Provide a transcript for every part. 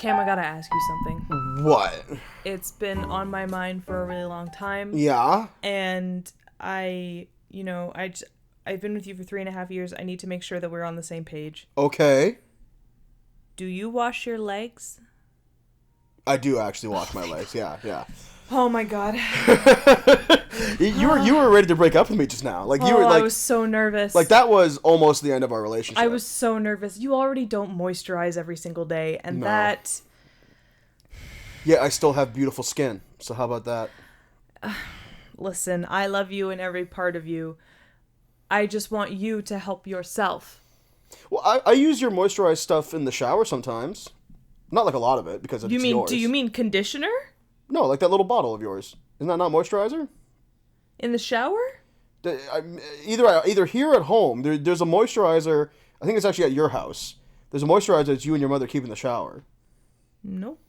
Cam, I gotta ask you something. What? It's been on my mind for a really long time. Yeah? And I've been with you for 3.5 years. I need to make sure that we're on the same page. Okay. Do you wash your legs? I do actually wash my legs. Yeah. Oh my god. You were ready to break up with me just now. Like you were like I was so nervous. Like that was almost the end of our relationship. I was so nervous. You already don't moisturize every single day, and No. that. Yeah, I still have beautiful skin. So how about that? Listen, I love you in every part of you. I just want you to help yourself. Well, I use your moisturized stuff in the shower sometimes. Not like a lot of it because it's yours. Do you mean conditioner? No, like that little bottle of yours. Isn't that not moisturizer? In the shower? Either here or at home, there's a moisturizer. I think it's actually at your house. There's a moisturizer that you and your mother keep in the shower. Nope.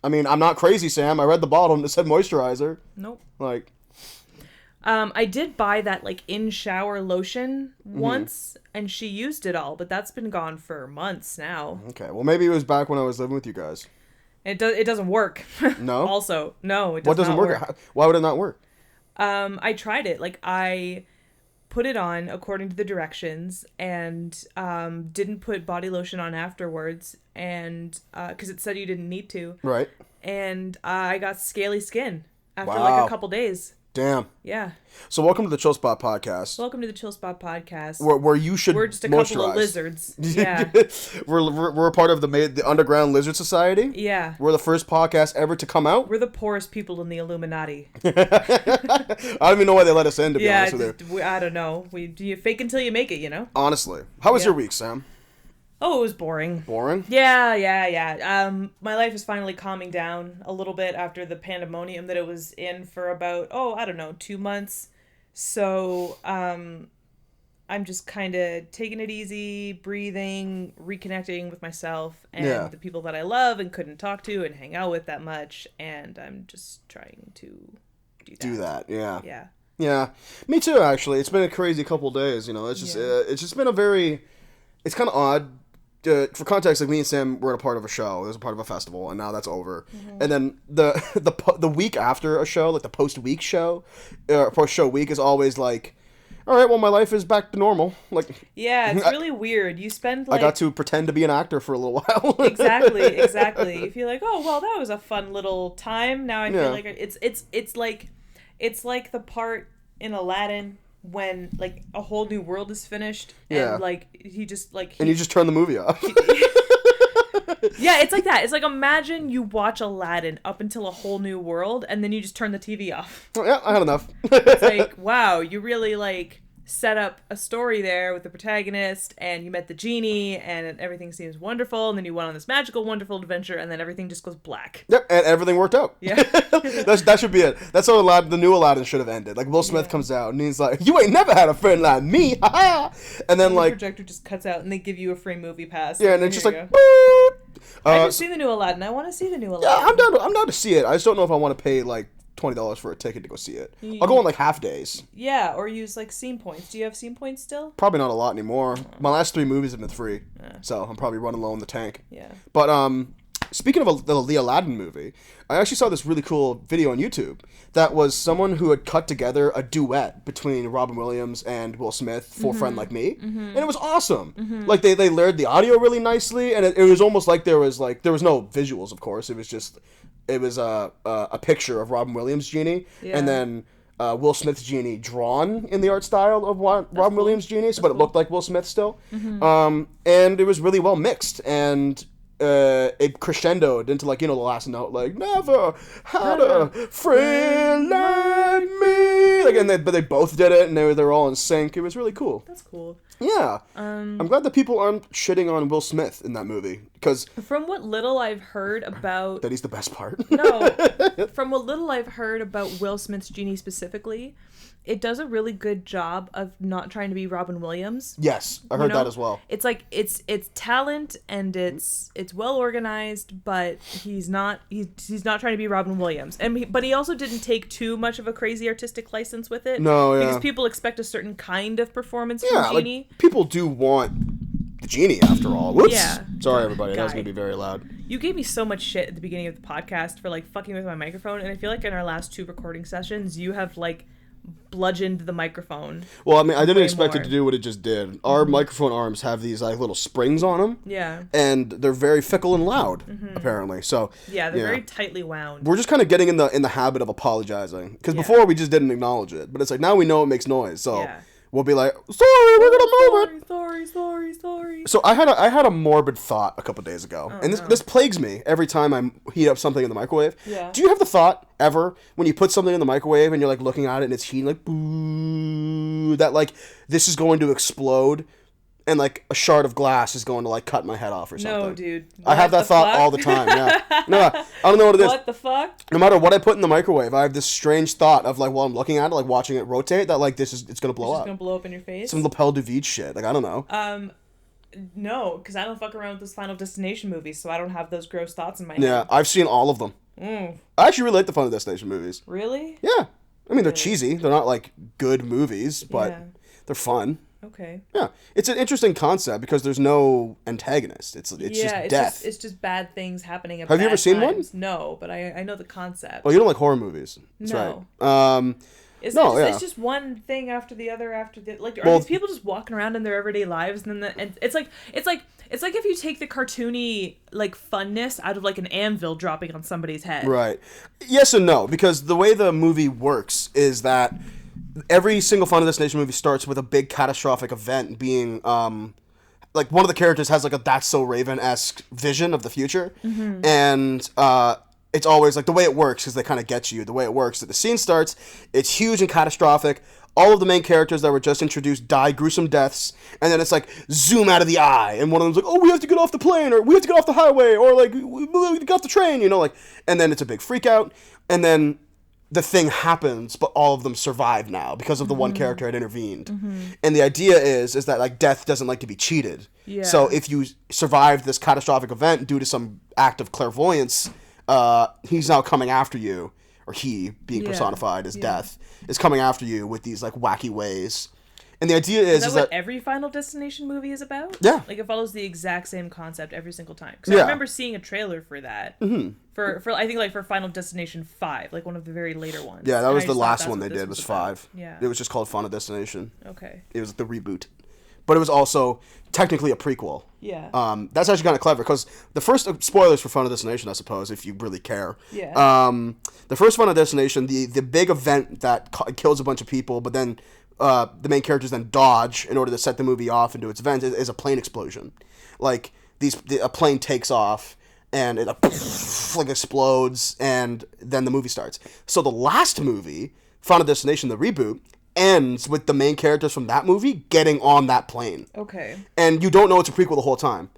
I mean, I'm not crazy, Sam. I read the bottle and it said moisturizer. Nope. Like... I did buy that, like, in-shower lotion once, and she used it all, but that's been gone for months now. Okay, well, maybe it was back when I was living with you guys. It doesn't work. No? Also, no, it does What doesn't not work? Why would it not work? I tried it. Like, I put it on according to the directions, and didn't put body lotion on afterwards, and because it said you didn't need to. Right. And I got scaly skin after, Wow. like, a couple days. Damn. Yeah. So welcome to the Chill Spot Podcast. Welcome to the Chill Spot Podcast. Where you should We're just a moisturize. couple of lizards. Yeah. we're a part of the Underground Lizard Society. Yeah. We're the first podcast ever to come out. We're the poorest people in the Illuminati. I don't even know why they let us in, to be honest with you. I don't know. You fake until you make it, you know? Honestly. How was Yeah. your week, Sam? Oh, it was boring. Boring? Yeah. My life is finally calming down a little bit after the pandemonium that it was in for about, 2 months. So, I'm just kind of taking it easy, breathing, reconnecting with myself and the people that I love and couldn't talk to and hang out with that much. And I'm just trying to do that. Yeah. Yeah. Me too, actually. It's been a crazy couple days, you know. It's just it's just been it's kind of odd. For context, like me and Sam were a part of a show. It was a part of a festival, and now that's over. Mm-hmm. And then the week after a show, like the post-week show, post-show week is always like, all right, well, my life is back to normal. Like, yeah, it's really weird. You spend like... I got to pretend to be an actor for a little while. Exactly. You feel like, oh, well, that was a fun little time. Now I feel like it's like the part in Aladdin when like a whole new world is finished and like he just like and you just turn the movie off. Yeah, it's like that. It's like, imagine you watch Aladdin up until a whole new world and then you just turn the TV off. Yeah, I had enough. It's like, wow, you really like set up a story there with the protagonist and you met the genie and everything seems wonderful and then you went on this magical, wonderful adventure and then everything just goes black. Yep, and everything worked out. Yeah. That should be it. That's how the new Aladdin should have ended. Like, Will Smith comes out and he's like, you ain't never had a friend like me, haha! And then, like... the projector just cuts out and they give you a free movie pass. Yeah, and it's just like... I haven't seen the new Aladdin. I want to see the new Aladdin. Yeah, I'm down to see it. I just don't know if I want to pay, like, $20 for a ticket to go see it. I'll go on, like, half days. Yeah, or use, like, scene points. Do you have scene points still? Probably not a lot anymore. My last 3 movies have been free, so I'm probably running low in the tank. Yeah. But, speaking of the Aladdin movie, I actually saw this really cool video on YouTube that was someone who had cut together a duet between Robin Williams and Will Smith for Friend Like Me, and it was awesome. Like, they layered the audio really nicely, and it was almost like there was no visuals, of course. It was a picture of Robin Williams' genie, and then Will Smith's genie drawn in the art style of Robin Williams' genie, but it looked like Will Smith still. And it was really well mixed, and it crescendoed into, like, you know, the last note, like, never had a friend like me. Like, but they both did it, and they were all in sync. It was really cool. That's cool. Yeah. I'm glad that people aren't shitting on Will Smith in that movie, because... From what little I've heard about... That he's the best part. No. From what little I've heard about Will Smith's genie specifically, it does a really good job of not trying to be Robin Williams. Yes, I heard that as well. It's like, it's talent, and it's well organized, but he's not trying to be Robin Williams. But he also didn't take too much of a crazy artistic license with it. No, yeah. Because people expect a certain kind of performance from Genie. Like, people do want the genie after all. Whoops. Yeah. Sorry, everybody. That was Guy. going to be very loud. You gave me so much shit at the beginning of the podcast for, like, fucking with my microphone, and I feel like in our last 2 recording sessions, you have, like, bludgeoned the microphone. Well, I mean, I didn't expect more. it to do what it just did. Our microphone arms have these, like, little springs on them. Yeah. And they're very fickle and loud, apparently. So Yeah, they're very tightly wound. we're just kind of getting in the habit of apologizing. Because before, we just didn't acknowledge it. But it's like, now we know it makes noise. So we'll be like, sorry, we're going to move it. Sorry. So I had a morbid thought a couple days ago, and this plagues me every time I heat up something in the microwave. Yeah. Do you have the thought ever when you put something in the microwave and you're like looking at it and it's heating like boo, that like this is going to explode, and like a shard of glass is going to like cut my head off or something? No, dude. I have that thought all the time. Yeah. No, I don't know what it is. What the fuck? No matter what I put in the microwave, I have this strange thought of like while I'm looking at it, like watching it rotate, that like it's gonna blow It's up. gonna blow up in your face? Some lapel de vide shit. Like I don't know. No, because I don't fuck around with those Final Destination movies, so I don't have those gross thoughts in my head. Yeah, I've seen all of them. I actually really like the Final Destination movies. Really? Yeah. I mean, they're cheesy. They're not, like, good movies, but they're fun. Okay. Yeah. It's an interesting concept because there's no antagonist. It's just death. It's just bad things happening at Have you ever seen times. No, but I know the concept. Oh, you don't like horror movies. That's No. right. It's just one thing after the other like are these people just walking around in their everyday lives, and then and it's like if you take the cartoony like funness out of like an anvil dropping on somebody's head. Right. Yes and no, because the way the movie works is that every single Final Destination movie starts with a big catastrophic event being like one of the characters has like a That's So Raven-esque vision of the future, and it's always like the way it works because they kind of get you. The way it works that the scene starts, it's huge and catastrophic. All of the main characters that were just introduced die gruesome deaths, and then it's like zoom out of the eye, and one of them's like, "Oh, we have to get off the plane, or we have to get off the highway, or like we get off the train," you know, like, and then it's a big freak out, and then the thing happens, but all of them survive now because of the one character had intervened. And the idea is that like death doesn't like to be cheated. Yeah. So if you survived this catastrophic event due to some act of clairvoyance, he's now coming after you, or he being personified as death is coming after you with these like wacky ways. And the idea is that that every Final Destination movie is about? Yeah. Like it follows the exact same concept every single time. Because I remember seeing a trailer for that. For I think like for Final Destination 5, like one of the very later ones. Yeah, that was the last one they did was 5. Yeah. It was just called Final Destination. Okay. It was the reboot. But it was also technically a prequel. Yeah. That's actually kind of clever because the first spoilers for Final Destination, I suppose, if you really care. Yeah. The first Final Destination, the big event that kills a bunch of people, but then the main characters then dodge in order to set the movie off into its event is a plane explosion. Like a plane takes off and it like explodes, and then the movie starts. So the last movie, Final Destination, the reboot, ends with the main characters from that movie getting on that plane. Okay. And you don't know it's a prequel the whole time.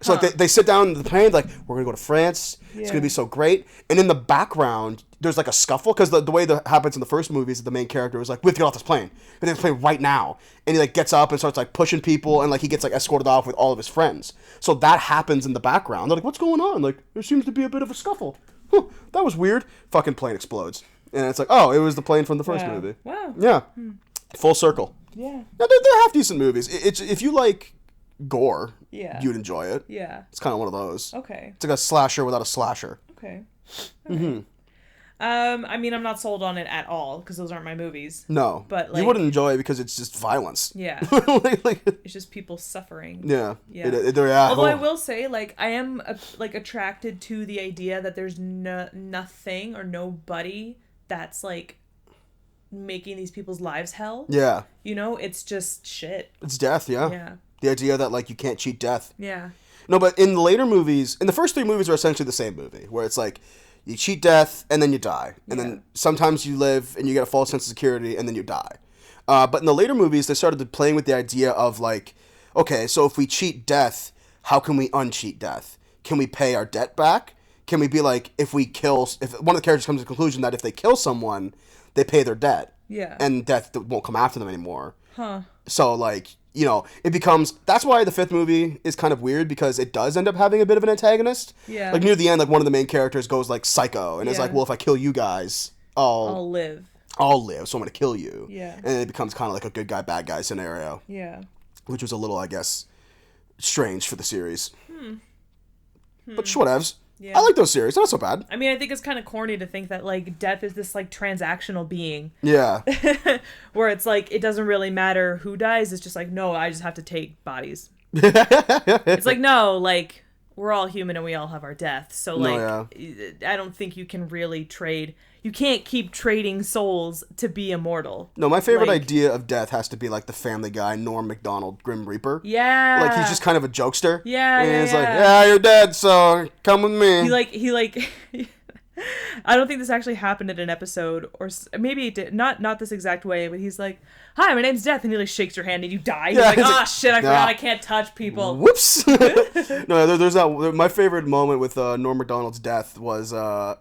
So like they sit down in the plane, like, we're going to go to France. Yeah. It's going to be so great. And in the background, there's like a scuffle. Because the way that happens in the first movie is that the main character is like, we have to get off this plane. We have to plane right now. And he like gets up and starts like pushing people. And like he gets like escorted off with all of his friends. So that happens in the background. They're like, what's going on? Like, there seems to be a bit of a scuffle. Huh, that was weird. Fucking plane explodes. And it's like, oh, it was the plane from the first movie. Wow. Yeah. Full circle. Yeah. Now, they're half-decent movies. It's if you like gore, you'd enjoy it. Yeah. It's kind of one of those. Okay. It's like a slasher without a slasher. Okay. I mean, I'm not sold on it at all because those aren't my movies. No, but like, you wouldn't enjoy it because it's just violence. Yeah. like, it's just people suffering. Yeah. Yeah. Although I will say, like, I am like attracted to the idea that there's nothing or nobody that's like making these people's lives hell. Yeah. You know, it's just shit. It's death. Yeah. Yeah. The idea that like you can't cheat death. Yeah. No, but in the later movies, in the first 3 movies are essentially the same movie, where it's like you cheat death and then you die, and then sometimes you live and you get a false sense of security and then you die. But in the later movies, they started playing with the idea of like, okay, so if we cheat death, how can we uncheat death? Can we pay our debt back? Can we be like, if one of the characters comes to the conclusion that if they kill someone, they pay their debt, and death won't come after them anymore. Huh. So like, you know, it becomes, that's why the 5th movie is kind of weird, because it does end up having a bit of an antagonist. Yeah. Like near the end, like one of the main characters goes like psycho and is like, well, if I kill you guys, I'll live, so I'm gonna kill you. Yeah. And it becomes kind of like a good guy, bad guy scenario. Yeah. Which was a little, I guess, strange for the series. But whatevs. Yeah. I like those series. They're not so bad. I mean, I think it's kind of corny to think that, like, death is this, like, transactional being. Yeah. Where it's like, it doesn't really matter who dies. It's just like, no, I just have to take bodies. It's It's like, no, like, we're all human and we all have our death. So, like, I don't think you can really trade. You can't keep trading souls to be immortal. No, my favorite Like- idea of death has to be like the Family Guy, Norm Macdonald, Grim Reaper. Yeah. Like, he's just kind of a jokester. Yeah, And yeah, he's like, yeah. yeah, you're dead, so come with me. He like I don't think this actually happened in an episode, or maybe it did. Not this exact way, but he's like, "Hi, my name's Death," and he like shakes your hand and you die. He's Yeah, like, he's "Ah, like, shit, I nah. forgot I can't touch people." Whoops. No, there's that. My favorite moment with Norm Macdonald's death was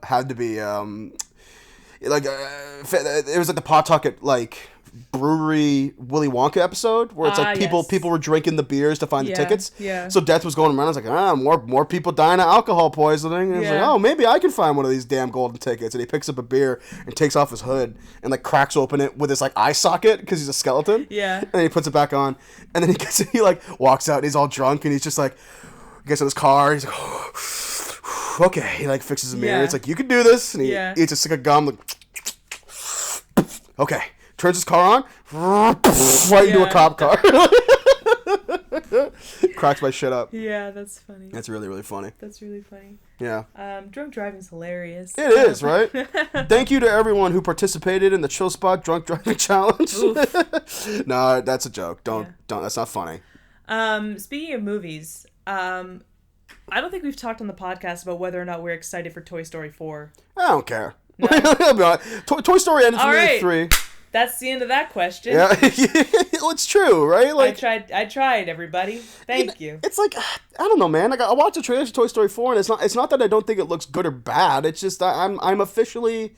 had to be like it was like the Pawtucket like brewery Willy Wonka episode where it's like yes. people were drinking the beers to find the Yeah, tickets. yeah. So Death was going around. I was like, more people dying of alcohol poisoning. And he's like, Yeah. oh, maybe I can find one of these damn golden tickets. And he picks up a beer and takes off his hood and like cracks open it with his like eye socket because he's a skeleton. Yeah. And then he puts it back on. And then he like walks out and he's all drunk and he's just like, gets in his car. He's like, okay. He like fixes his mirror. Yeah. It's like, you can do this. And he Yeah. eats a stick of gum. Like, okay. Turns his car on. Right into a Yeah. cop car. Cracks my shit up. Yeah, that's funny. That's really, really funny. That's really funny. Yeah. Drunk driving's hilarious. It is, right? Thank you to everyone who participated in the Chill Spot Drunk Driving Challenge. No, that's a joke. Don't. That's not funny. Speaking of movies, I don't think we've talked on the podcast about whether or not we're excited for Toy Story 4. I don't care. Toy Story ended for All me right. at 3. That's the end of that question. Yeah, well, it's true, right? Like, I tried, everybody. Thank you. It's like, I don't know, man. Like, I watched the trailer for Toy Story 4, and it's not that I don't think it looks good or bad. It's just I'm officially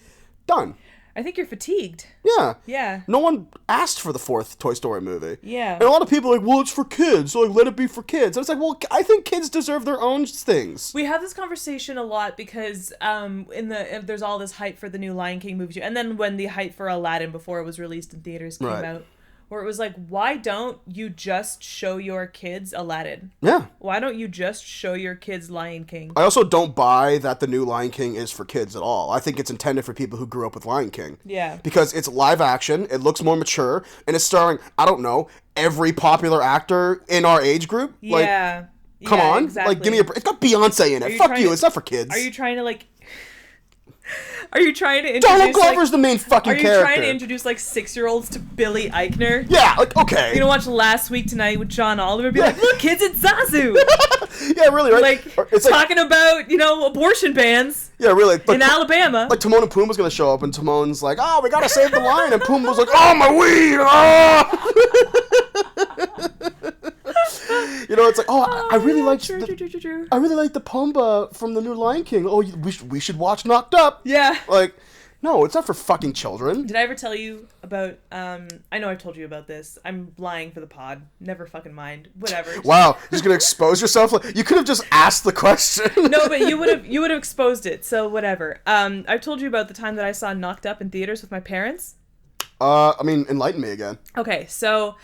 done. I think you're fatigued. Yeah. Yeah. No one asked for the 4th Toy Story movie. Yeah. And a lot of people are like, well, it's for kids, so like, let it be for kids. And it's like, well, I think kids deserve their own things. We have this conversation a lot because there's all this hype for the new Lion King movie, and then when the hype for Aladdin before it was released in theaters came Right. out, where it was like, why don't you just show your kids Aladdin? Yeah. Why don't you just show your kids Lion King? I also don't buy that the new Lion King is for kids at all. I think it's intended for people who grew up with Lion King. Yeah. Because it's live action, it looks more mature, and it's starring, I don't know, every popular actor in our age group. Like, Yeah. come Yeah, on. exactly. Like, give me a break. It's got Beyonce in it. you Fuck trying you. to- It's not for kids. Are you trying to like? Are you trying to Donald introduce Glover's the main fucking Are you character. trying to introduce like 6-year-olds to Billy Eichner? Yeah, like, okay. You know, watch Last Week Tonight with John Oliver. Be like, look, kids, it's Zazu. Yeah, really, right? Like, Or it's like, talking about abortion bans yeah, really. Like, in Alabama. like Timon and Pumbaa's gonna show up, and Timon's like, "Oh, we gotta save the lion," and Pumbaa's like, "Oh, my weed!" Ah! You know, it's like, I really like True. I really like the Pumbaa from the new Lion King. Oh, we should watch Knocked Up. Yeah. Like, no, it's not for fucking children. Did I ever tell you about? I know I've told you about this. I'm lying for the pod. Never fucking mind. Whatever. Wow, you're just gonna expose yourself. Like, you could have just asked the question. No, but you would have exposed it. So whatever. I've told you about the time that I saw Knocked Up in theaters with my parents. I mean, enlighten me again. Okay, so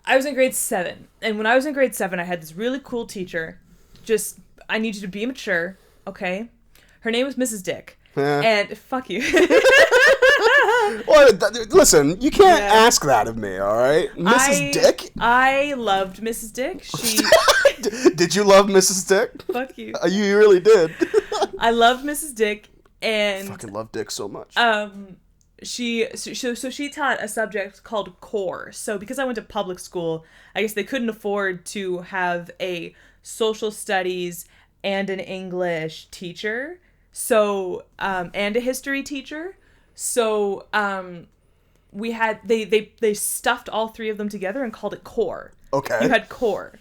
I was in grade 7, and when I was in grade 7, I had this really cool teacher. I need you to be mature, okay? Her name was Mrs. Dick. Yeah. And fuck you. Well, listen, you can't Yeah. ask that of me, all right, Mrs. Dick. I loved Mrs. Dick. She Did you love Mrs. Dick? fuck you. You really did. I loved Mrs. Dick, and Fucking love Dick so much. she taught a subject called core. So because I went to public school, I guess they couldn't afford to have a social studies and an English teacher. So and a history teacher. So we had they stuffed all 3 of them together and called it core. Okay. You had core.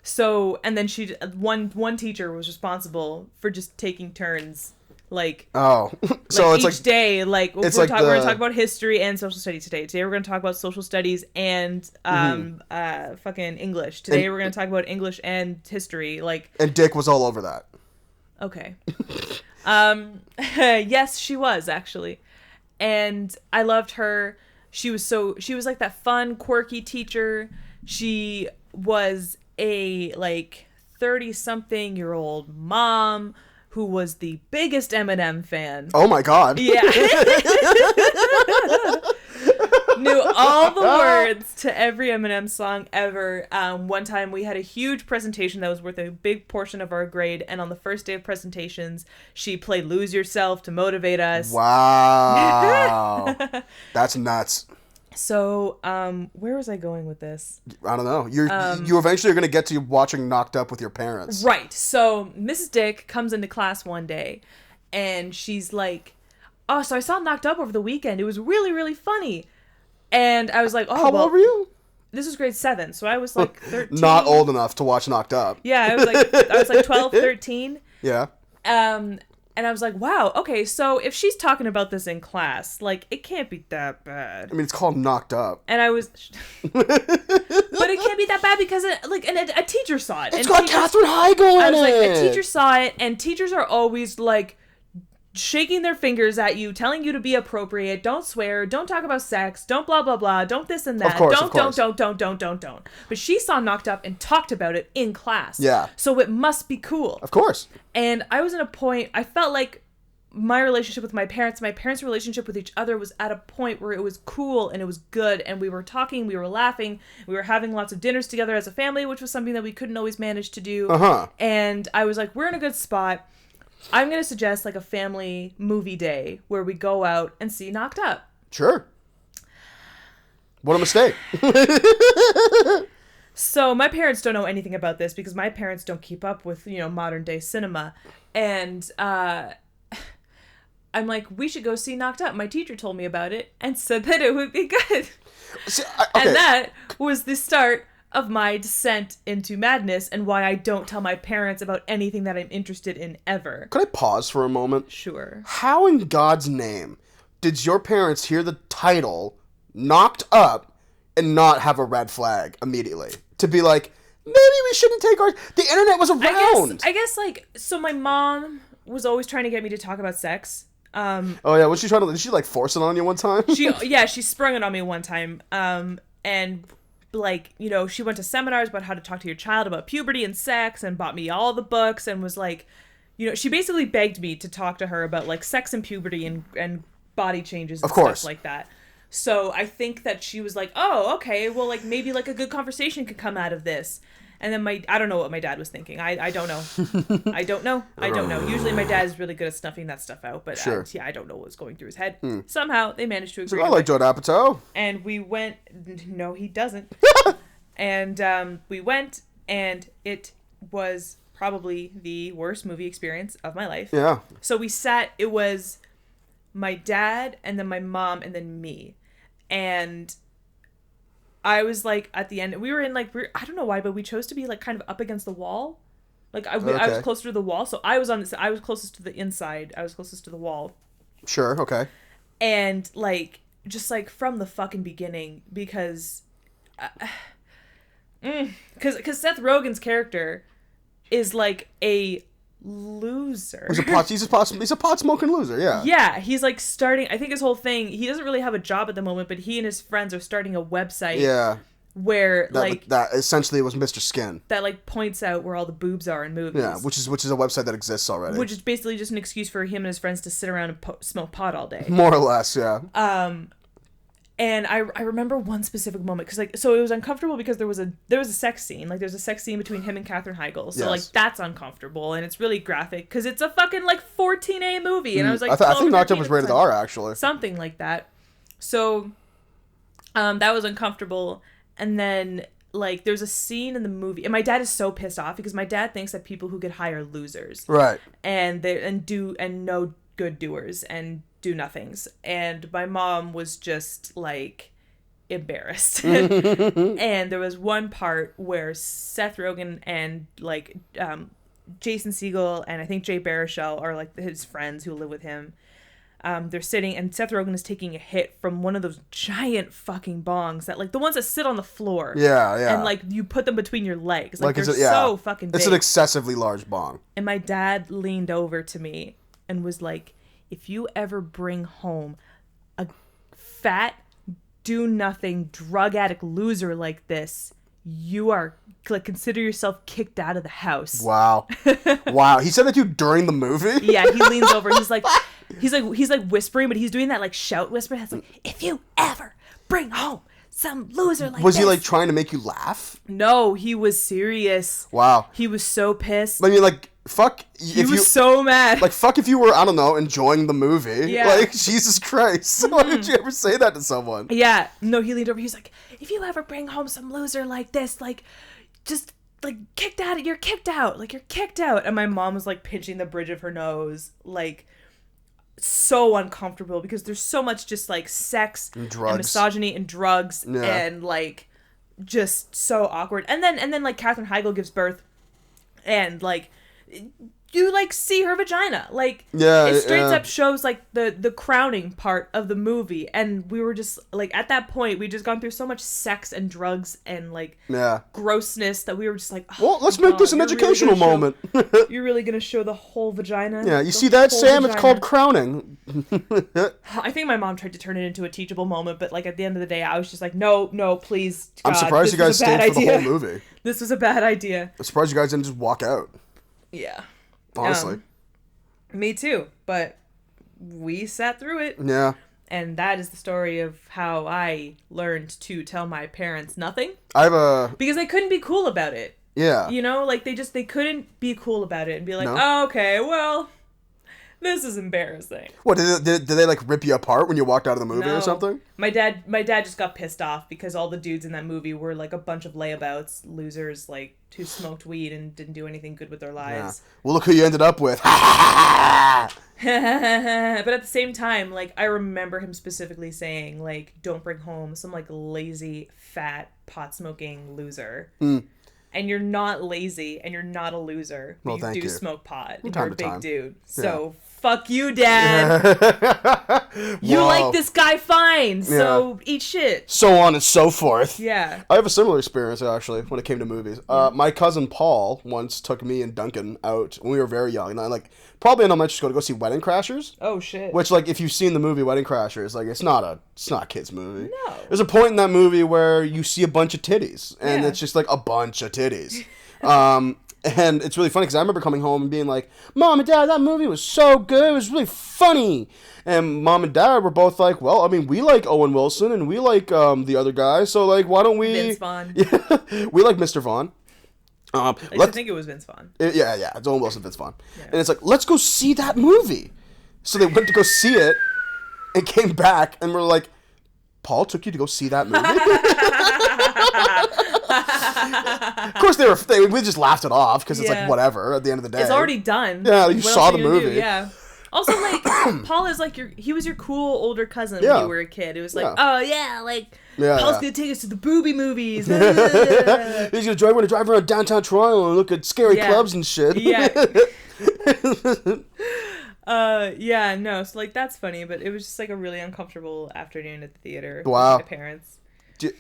So and then one teacher was responsible for just taking turns. Like, Oh, so it's each like day, like we're it's like going to the- talk about history and social studies today. Today we're going to talk about social studies and fucking English. Today And- we're going to talk about English and history. Like, and Dick was all over that. okay, yes, she was actually, and I loved her. She was like that fun, quirky teacher. She was a like 30-something-year-old mom who was the biggest Eminem fan. Oh my God. Yeah. Knew all the words to every Eminem song ever. One time we had a huge presentation that was worth a big portion of our grade, and on the first day of presentations, she played Lose Yourself to motivate us. Wow. That's nuts. So, where was I going with this? I don't know. You eventually are going to get to watching Knocked Up with your parents. Right. So, Mrs. Dick comes into class one day, and she's like, oh, so I saw Knocked Up over the weekend. It was really, really funny. And I was like, oh, How old were you? This was grade 7, so I was like 13. Not old enough to watch Knocked Up. Yeah, I was like 12, 13. Yeah. And I was like, wow, okay, so if she's talking about this in class, like, it can't be that bad. I mean, it's called Knocked Up. And I was... but it can't be that bad because, a teacher saw it. It's got Katherine Heigl in it! I was like, a teacher saw it, and teachers are always, like, shaking their fingers at you, telling you to be appropriate, don't swear, don't talk about sex, don't blah, blah, blah, don't this and that, of course. Don't. But she saw Knocked Up and talked about it in class. Yeah. So it must be cool. Of course. And I was in a point, I felt like my relationship with my parents' relationship with each other was at a point where it was cool and it was good, and we were talking, we were laughing, we were having lots of dinners together as a family, which was something that we couldn't always manage to do. Uh-huh. And I was like, we're in a good spot. I'm going to suggest like a family movie day where we go out and see Knocked Up. Sure. What a mistake. So my parents don't know anything about this because my parents don't keep up with, modern day cinema. And I'm like, we should go see Knocked Up. My teacher told me about it and said that it would be good. See, And that was the start of my descent into madness and why I don't tell my parents about anything that I'm interested in ever. Could I pause for a moment? Sure. How in God's name did your parents hear the title Knocked Up and not have a red flag immediately? To be like, maybe we shouldn't take our... The internet was around! I guess so my mom was always trying to get me to talk about sex. Oh yeah, was she trying to... Did she force it on you one time? She sprung it on me one time. And... she went to seminars about how to talk to your child about puberty and sex and bought me all the books and was like, she basically begged me to talk to her about like sex and puberty and body changes and stuff like that. So I think that she was like, oh, okay, well, like maybe like a good conversation could come out of this. And then I don't know what my dad was thinking. I don't know. I don't know. Usually my dad is really good at snuffing that stuff out, but sure. I don't know what was going through his head. Somehow they managed to agree. I like Judd Apatow. And we went. No, he doesn't. And we went, and it was probably the worst movie experience of my life. Yeah. So we sat. It was my dad, and then my mom, and then me, and I was like at the end. We were in like I don't know why, but we chose to be like kind of up against the wall. Like I was closer to the wall, so I was on this. I was closest to the inside. I was closest to the wall. Sure. Okay. And just from the fucking beginning, because Seth Rogen's character is like a loser. He's a pot smoking loser. Yeah. Yeah, he's like starting. I think his whole thing. He doesn't really have a job at the moment, but he and his friends are starting a website. Yeah. Where that essentially was Mr. Skin. That points out where all the boobs are in movies. Yeah, which is a website that exists already. Which is basically just an excuse for him and his friends to sit around and smoke pot all day. More or less, yeah. And I remember one specific moment because so it was uncomfortable because there was a sex scene. Like there's a sex scene between him and Katherine Heigl. So yes. That's uncomfortable and it's really graphic because it's a fucking 14A movie. And I was like, I think Knocked Up was rated R actually. Something like that. So that was uncomfortable. And then there's a scene in the movie, and my dad is so pissed off because my dad thinks that people who get high are losers, right? And no good doers and do nothings. And my mom was just embarrassed. And there was one part where Seth Rogen and Jason Segel and I think Jay Baruchel are his friends who live with him. They're sitting, and Seth Rogen is taking a hit from one of those giant fucking bongs that the ones that sit on the floor. Yeah, yeah. And you put them between your legs. They're so fucking big. It's an excessively large bong. And my dad leaned over to me and was like, if you ever bring home a fat, do-nothing, drug addict loser like this, you are, like, consider yourself kicked out of the house. Wow. Wow. He said that to you during the movie? Yeah, he leans over. He's like whispering, but he's doing that, like, shout whisper. It's like, if you ever bring home some loser like Was this. he, like, trying to make you laugh? No, he was serious. Wow. He was so pissed. I mean, like, fuck. He was so mad. Like, fuck if you were, I don't know, enjoying the movie. Yeah. Like, Jesus Christ. Why did you ever say that to someone? Yeah. No, he leaned over. He's like, if you ever bring home some loser like this, like, just, like, you're kicked out. Like, you're kicked out. And my mom was, like, pinching the bridge of her nose. Like, so uncomfortable because there's so much just, like, sex and misogyny and drugs and, like, just so awkward. And then, like, Katherine Heigl gives birth and, like, you, like, see her vagina. Like, it straight up shows, like, the crowning part of the movie. And we were just, like, at that point, we just gone through so much sex and drugs and, like, grossness that we were just like, oh, well, let's make this an educational moment. You're really going to show the whole vagina? Yeah, you see that, Sam? Vagina. It's called crowning. I think my mom tried to turn it into a teachable moment, but, like, at the end of the day, I was just like, no, please, God, I'm surprised you guys stayed for the whole movie. This was a bad idea. I'm surprised you guys didn't just walk out. Yeah. Honestly. Me too, but we sat through it. Yeah. And that is the story of how I learned to tell my parents nothing. Because they couldn't be cool about it. Yeah. You know, like, they couldn't be cool about it and be like, oh, okay, well, this is embarrassing. What, did they, like, rip you apart when you walked out of the movie or something? My dad just got pissed off because all the dudes in that movie were, like, a bunch of layabouts, losers, like, who smoked weed and didn't do anything good with their lives. Yeah. Well, look who you ended up with. But at the same time, like, I remember him specifically saying, like, don't bring home some, like, lazy, fat, pot-smoking loser. Mm. And you're not lazy, and you're not a loser. Well, you do smoke pot. From You're time a big time. dude. So, fuck you, Dad. You like this guy fine, so eat shit. So on and so forth. Yeah. I have a similar experience, actually, when it came to movies. My cousin Paul once took me and Duncan out when we were very young. And I, like, probably in elementary school to go see Wedding Crashers. Oh, shit. Which, like, if you've seen the movie Wedding Crashers, like, it's not a kid's movie. No. There's a point in that movie where you see a bunch of titties. And it's just, like, a bunch of titties. And it's really funny because I remember coming home and being like, Mom and Dad, that movie was so good. It was really funny. And Mom and Dad were both like, well, I mean, we like Owen Wilson and we like the other guy. So, like, why don't we... Vince Vaughn. Yeah, we like Mr. Vaughn. I think it was Vince Vaughn. Yeah. It's Owen Wilson, Vince Vaughn. Yeah. And it's like, let's go see that movie. So they went to go see it and came back and were like, Paul took you to go see that movie? Of course, we just laughed it off because it's like, whatever, at the end of the day. It's already done. Yeah, you saw the movie. Yeah. Also, like, Paul is like he was your cool older cousin when you were a kid. It was like, Paul's gonna take us to the booby movies. He's gonna drive around downtown Toronto and look at scary clubs and shit. Yeah. So, like, that's funny, but it was just, like, a really uncomfortable afternoon at the theater with my parents. You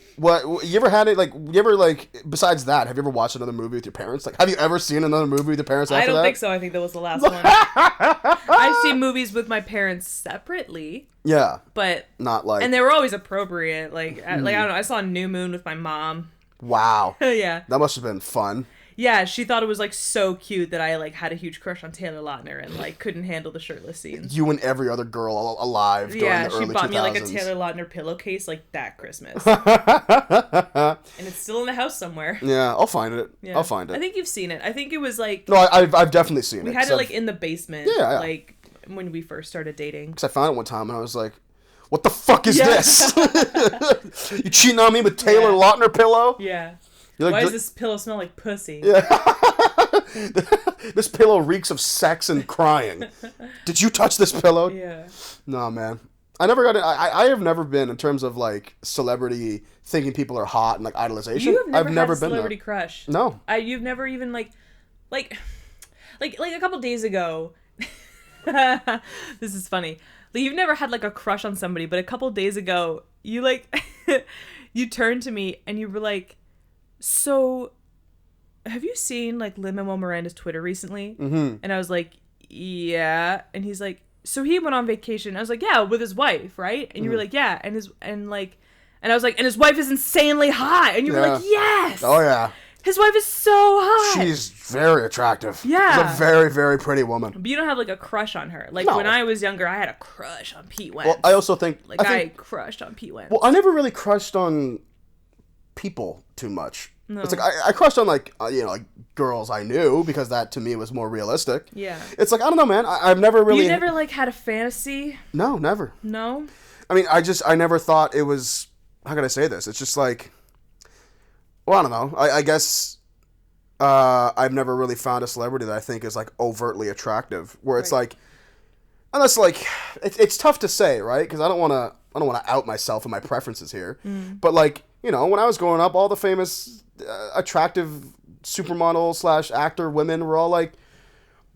ever besides that, have you ever watched another movie with your parents? Like, have you ever seen another movie with your parents after that? I don't think so. I think that was the last one. I've seen movies with my parents separately. Yeah. But... not like... And they were always appropriate. Like, I don't know, I saw New Moon with my mom. Wow. Yeah. That must have been fun. Yeah, she thought it was, like, so cute that I, like, had a huge crush on Taylor Lautner and, like, couldn't handle the shirtless scenes. You and every other girl alive during the early 2000s. Yeah, she bought me, like, a Taylor Lautner pillowcase, like, that Christmas. And it's still in the house somewhere. Yeah, I'll find it. Yeah. I'll find it. I think you've seen it. I think it was, like... No, I've definitely seen it. We had it, like, in the basement. Yeah. Like, when we first started dating. Because I found it one time and I was like, what the fuck is this? You cheating on me with Taylor Lautner pillow? Yeah. Like, why does this pillow smell like pussy? Yeah. This pillow reeks of sex and crying. Did you touch this pillow? Yeah. No, man. I never got it. I have never been, in terms of, like, celebrity thinking people are hot and, like, idolization. You've never I've never had a been celebrity there. crush. No. You've never even, like a couple days ago. This is funny. Like, you've never had, like, a crush on somebody, but a couple days ago, you, like, you turned to me and you were like, so, have you seen, like, Lin-Manuel Miranda's Twitter recently? Mm-hmm. And I was like, yeah. And he's like, so he went on vacation. I was like, yeah, with his wife, right? And you were like, yeah. And And I was like, and his wife is insanely hot. And you were like, yes. Oh, yeah. His wife is so hot. She's very attractive. Yeah. She's a very, very pretty woman. But you don't have, like, a crush on her. Like, No. when I was younger, I had a crush on Pete Wentz. Well, I also think... Like, I crushed on Pete Wentz. Well, I never really crushed on people too much. No. It's like, I crushed on, like, like, girls I knew, because that, to me, was more realistic. Yeah. It's like, I don't know, man. I've never really... You never, like, had a fantasy? No, never. No? I mean, I never thought it was... How can I say this? It's just like... Well, I don't know. I guess... I've never really found a celebrity that I think is, like, overtly attractive. Where it's like... Unless, like... It's tough to say, right? Because I don't want to out myself and my preferences here. But, like, when I was growing up, all the famous attractive supermodel / actor women were all, like,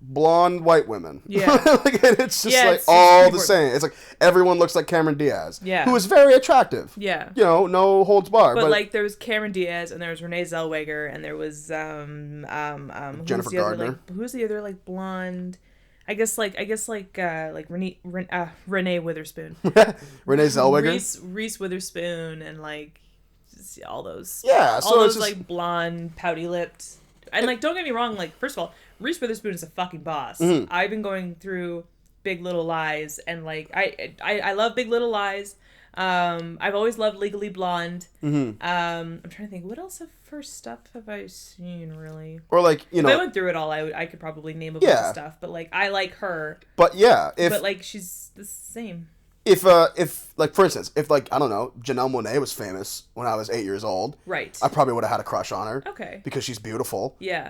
blonde white women. Yeah. Like, it's just, like, all the same. It's like, everyone looks like Cameron Diaz. Yeah. Who is very attractive. Yeah. No holds barred. But like, there was Cameron Diaz, and there was Renee Zellweger, and there was, Jennifer Gardner. Who's the other, like, blonde... I guess Renee Witherspoon. Renee Zellweger. Reese Witherspoon, and, like, all those. Yeah, so all those, it's just... like, blonde, pouty-lipped. And, like, don't get me wrong, like, first of all, Reese Witherspoon is a fucking boss. Mm-hmm. I've been going through Big Little Lies, and, like, I love Big Little Lies. I've always loved Legally Blonde. Mm-hmm. I'm trying to think, what else of her stuff have I seen, really? Or, like, If I went through it all, I could probably name a bunch of stuff. But, like, I like her. But, yeah. But, like, she's the same. If like, for instance, if, like, I don't know, Janelle Monáe was famous when I was 8 years old. Right. I probably would have had a crush on her. Okay. Because she's beautiful. Yeah.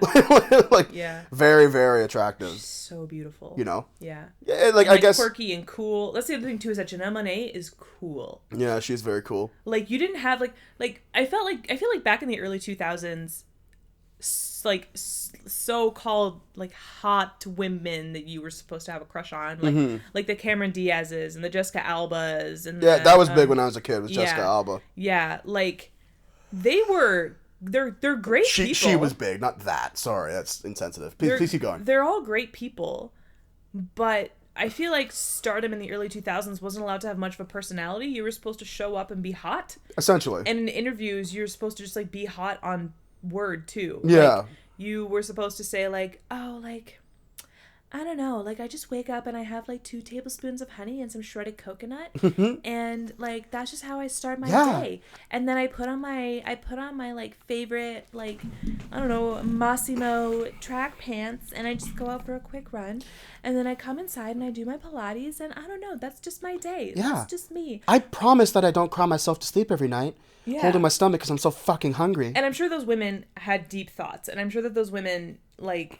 Like, yeah. very, very attractive. She's so beautiful. Yeah. Yeah, like, and, I guess... quirky and cool. That's the other thing, too, is that Janelle Monáe is cool. Yeah, she's very cool. Like, you didn't have, I feel like back in the early 2000s, like, so-called, like, hot women that you were supposed to have a crush on, like, like the Cameron Diaz's and the Jessica Albas, and that was big when I was a kid, was Jessica Alba. Yeah, like, they're great people. She was big, not that. Sorry, that's insensitive. Please keep going. They're all great people, but I feel like stardom in the early 2000s wasn't allowed to have much of a personality. You were supposed to show up and be hot. Essentially. And in interviews, you're supposed to just, like, be hot on word, too. Yeah. Like, you were supposed to say, like, oh, like, I don't know, like, I just wake up and I have, like, 2 tablespoons of honey and some shredded coconut, and, like, that's just how I start my day. And then I put on my like, favorite, like, I don't know, Massimo track pants, and I just go out for a quick run, and then I come inside and I do my Pilates, and I don't know, that's just my day. Yeah. That's just me. I promise that I don't cry myself to sleep every night, holding my stomach because I'm so fucking hungry. And I'm sure those women had deep thoughts, and I'm sure that those women, like,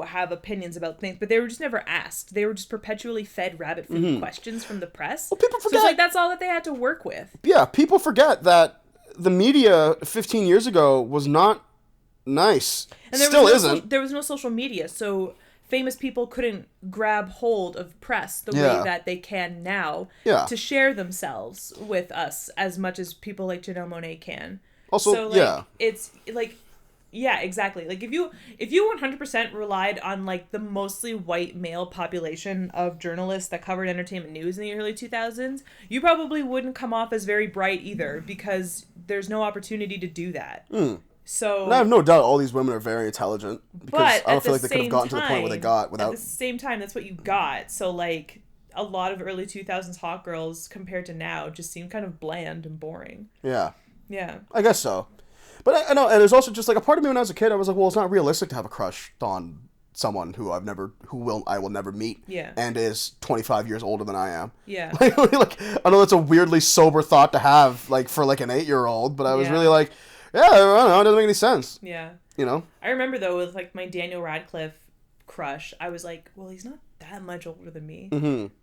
have opinions about things, but they were just never asked. They were just perpetually fed rabbit food questions from the press. Well, people forget. So it's like, that's all that they had to work with. Yeah, people forget that the media 15 years ago was not nice. And there Still isn't. There was no social media, so famous people couldn't grab hold of press the way that they can now to share themselves with us as much as people like Janelle Monáe can. Also, so, like, it's like... Yeah, exactly. Like, if you 100% relied on, like, the mostly white male population of journalists that covered entertainment news in the early 2000s, you probably wouldn't come off as very bright either, because there's no opportunity to do that. So, and I have no doubt all these women are very intelligent, because I don't feel like they could have gotten to the point where they got without... At the same time, that's what you got. So, like, a lot of early 2000s hot girls compared to now just seem kind of bland and boring. Yeah. Yeah. I guess so. But I know, and there's also just, like, a part of me when I was a kid, I was like, well, it's not realistic to have a crush on someone who I will never meet. Yeah. And is 25 years older than I am. Yeah. Like, I know that's a weirdly sober thought to have, like, for, like, an 8-year-old, but I was really like, yeah, I don't know, it doesn't make any sense. Yeah. I remember, though, with, like, my Daniel Radcliffe crush, I was like, well, he's not that much older than me.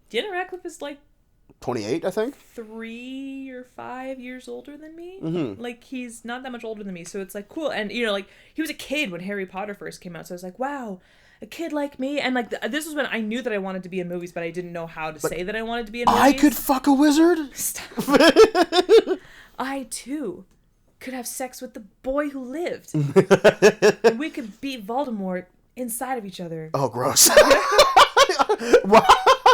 Daniel Radcliffe is, like, 28, I think. 3 or 5 years older than me. Like, he's not that much older than me, so it's like cool. And like, he was a kid when Harry Potter first came out, so I was like, wow, a kid like me. And like, this was when I knew that I wanted to be in movies, but I didn't know how to say that I wanted to be in movies. I could fuck a wizard. Stop. I too could have sex with the boy who lived. And we could beat Voldemort inside of each other. Oh, gross. What?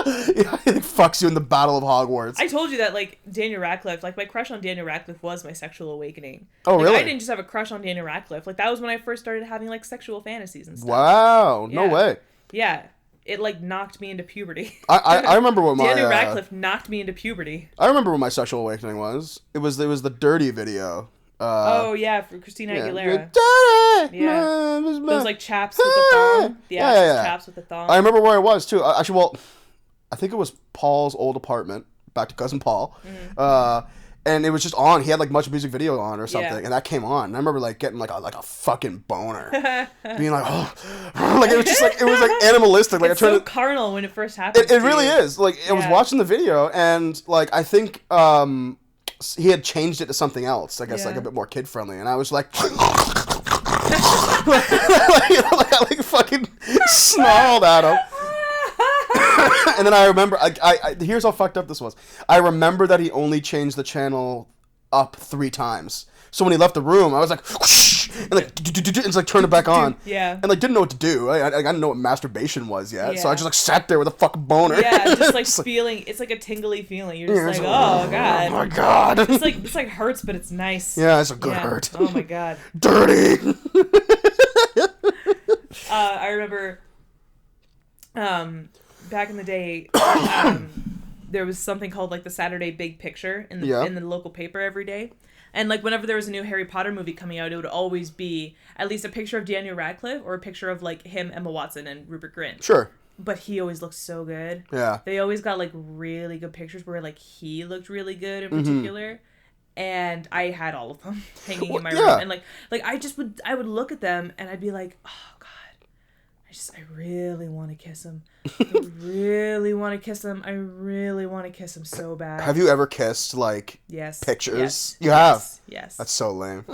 Yeah, he fucks you in the Battle of Hogwarts. I told you that, like, Daniel Radcliffe, like, my crush on Daniel Radcliffe was my sexual awakening. Oh, like, really? I didn't just have a crush on Daniel Radcliffe. Like, that was when I first started having, like, sexual fantasies and stuff. Wow. No Yeah. way. Yeah. It, like, knocked me into puberty. I remember what my... Daniel Radcliffe knocked me into puberty. I remember what my sexual awakening was. It was the Dirty video. Oh, yeah, for Christina Aguilera. Yeah. Those, like, chaps with the thong. The chaps with the thong. I remember where I was, too. Actually, well, I think it was Paul's old apartment. Back to Cousin Paul. Mm-hmm. And it was just on. He had, like, much music video on or something. And that came on. And I remember, like, getting, like a fucking boner. Being like, oh. Like, it was just, like, it was, like, animalistic. Like, it's so carnal when it first happened. It really is. Like, I was watching the video, and, like, I think, he had changed it to something else, I guess, like a bit more kid friendly, and I was like, I fucking snarled at him. And then I remember, I here's how fucked up this was. I remember that he only changed the channel up 3 times. So when he left the room, I was like, whoosh, and like, and like turn it back on. Yeah. And like didn't know what to do. I didn't know what masturbation was yet. So I just like sat there with a fucking boner. Yeah, just like feeling. It's like a tingly feeling. You're just like, oh god. Oh my god. It's like hurts, but it's nice. Yeah, it's a good hurt. Oh my god. Dirty. I remember, back in the day, there was something called like the Saturday Big Picture in the local paper every day. And, like, whenever there was a new Harry Potter movie coming out, it would always be at least a picture of Daniel Radcliffe or a picture of, like, him, Emma Watson, and Rupert Grint. Sure. But he always looked so good. Yeah. They always got, like, really good pictures where, like, he looked really good in particular. And I had all of them hanging in my room. And, like I would look at them and I'd be like, oh, God. I really want to kiss him. I really want to kiss him. I really want to kiss him so bad. Have you ever kissed, like, pictures? Yes. You have? Yes. That's so lame.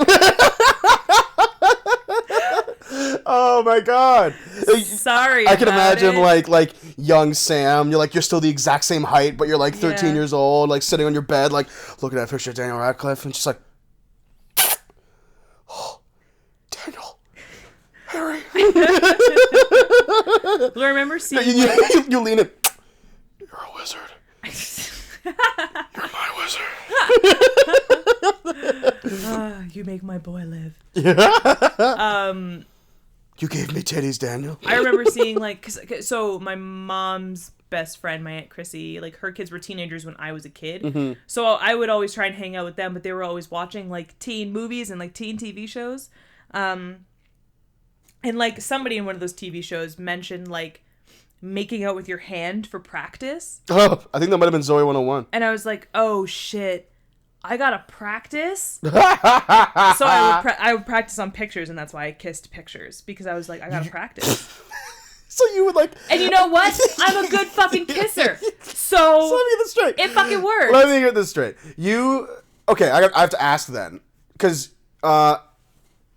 Oh, my God. Sorry I can imagine, like, young Sam. You're still the exact same height, but you're, like, 13 years old, like, sitting on your bed, like, looking at a picture of Daniel Radcliffe, and just like, oh, Daniel. Harry. I remember seeing you lean in. You're a wizard. You're my wizard. You make my boy live. Yeah. You gave me titties, Daniel. I remember seeing so my mom's best friend, my Aunt Chrissy, like her kids were teenagers when I was a kid. Mm-hmm. So I would always try and hang out with them, but they were always watching like teen movies and like teen TV shows. And, like, somebody in one of those TV shows mentioned, like, making out with your hand for practice. Oh, I think that might have been Zoe 101. And I was like, oh, shit. I gotta practice? So I would practice on pictures, and that's why I kissed pictures. Because I was like, I gotta practice. So you would, like... And you know what? I'm a good fucking kisser. So let me get this straight. It fucking works. Let me get this straight. Okay, I have to ask then. Because,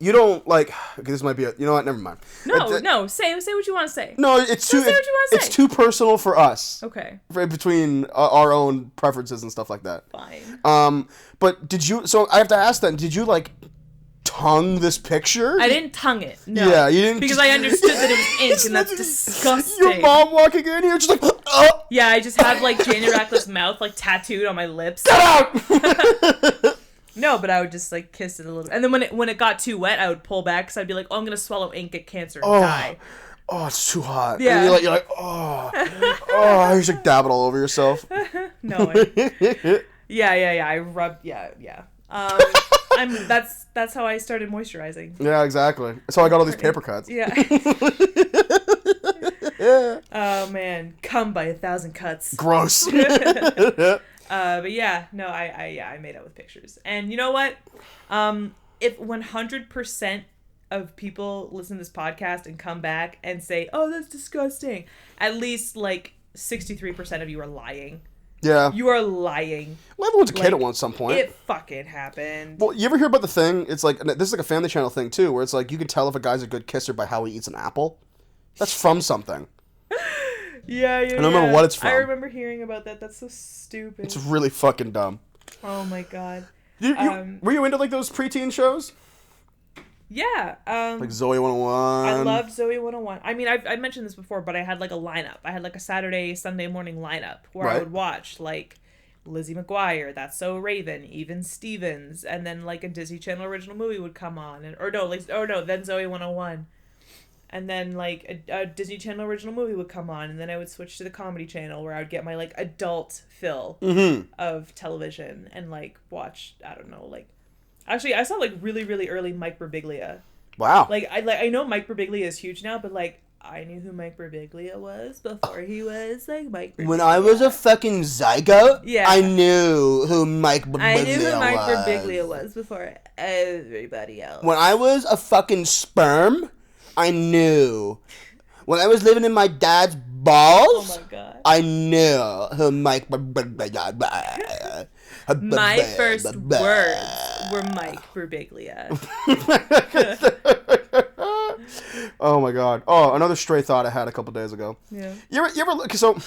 you don't, like... Okay, this might be a... You know what? Never mind. No. Say what you want to say. No, it's too... Say what you want to say. It's too personal for us. Okay. Between our own preferences and stuff like that. Fine. But did you... So I have to ask then, did you, like, tongue this picture? I didn't tongue it. No. Yeah, you didn't... Because I understood that it was ink, and that's disgusting. Your mom walking in here just like... Oh! Yeah, I just have, like, Daniel Radcliffe's mouth, like, tattooed on my lips. Get out! No, but I would just, like, kiss it a little. And then when it got too wet, I would pull back because I'd be like, oh, I'm going to swallow ink, get cancer, and die. Oh, it's too hot. Yeah. And you're like, oh. Oh, you should dab it all over yourself. No. Yeah. I rubbed, yeah. That's how I started moisturizing. Yeah, exactly. So I got all these paper cuts. Yeah. Oh, man. Come by 1,000 cuts. Gross. But yeah, no, I made out with pictures. And you know what? If 100% of people listen to this podcast and come back and say, oh, that's disgusting, at least like 63% of you are lying. Yeah. You are lying. Well, everyone's a kid at some point. It fucking happened. Well, you ever hear about the thing? It's like, this is like a Family Channel thing too, where it's like, you can tell if a guy's a good kisser by how he eats an apple. That's from something. Yeah. I don't remember what it's from. I remember hearing about that. That's so stupid. It's really fucking dumb. Oh my god. Were you into like those preteen shows? Yeah. Like Zoe 101. I loved Zoe 101. I mean, I've mentioned this before, but I had like a lineup. I had like a Saturday, Sunday morning lineup where I Right. would watch like Lizzie McGuire, That's So Raven, Even Stevens, and then like a Disney Channel original movie would come on, then Zoe 101. And then like a Disney Channel original movie would come on, and then I would switch to the Comedy Channel where I would get my like adult fill of television and like watch, I don't know, like actually I saw like really really early Mike Birbiglia. Wow. Like I know Mike Birbiglia is huge now, but like I knew who Mike Birbiglia was before he was like Mike Birbiglia. When I was a fucking zygote, Yeah. I knew who Mike Birbiglia was. I knew who Mike Birbiglia was before everybody else. When I was a fucking sperm, I knew. When I was living in my dad's balls, Oh my god. I knew who Mike Birbiglia was. My first words were Mike Birbiglia. Oh my god. Oh, another stray thought I had a couple days ago. Yeah. You ever look? So,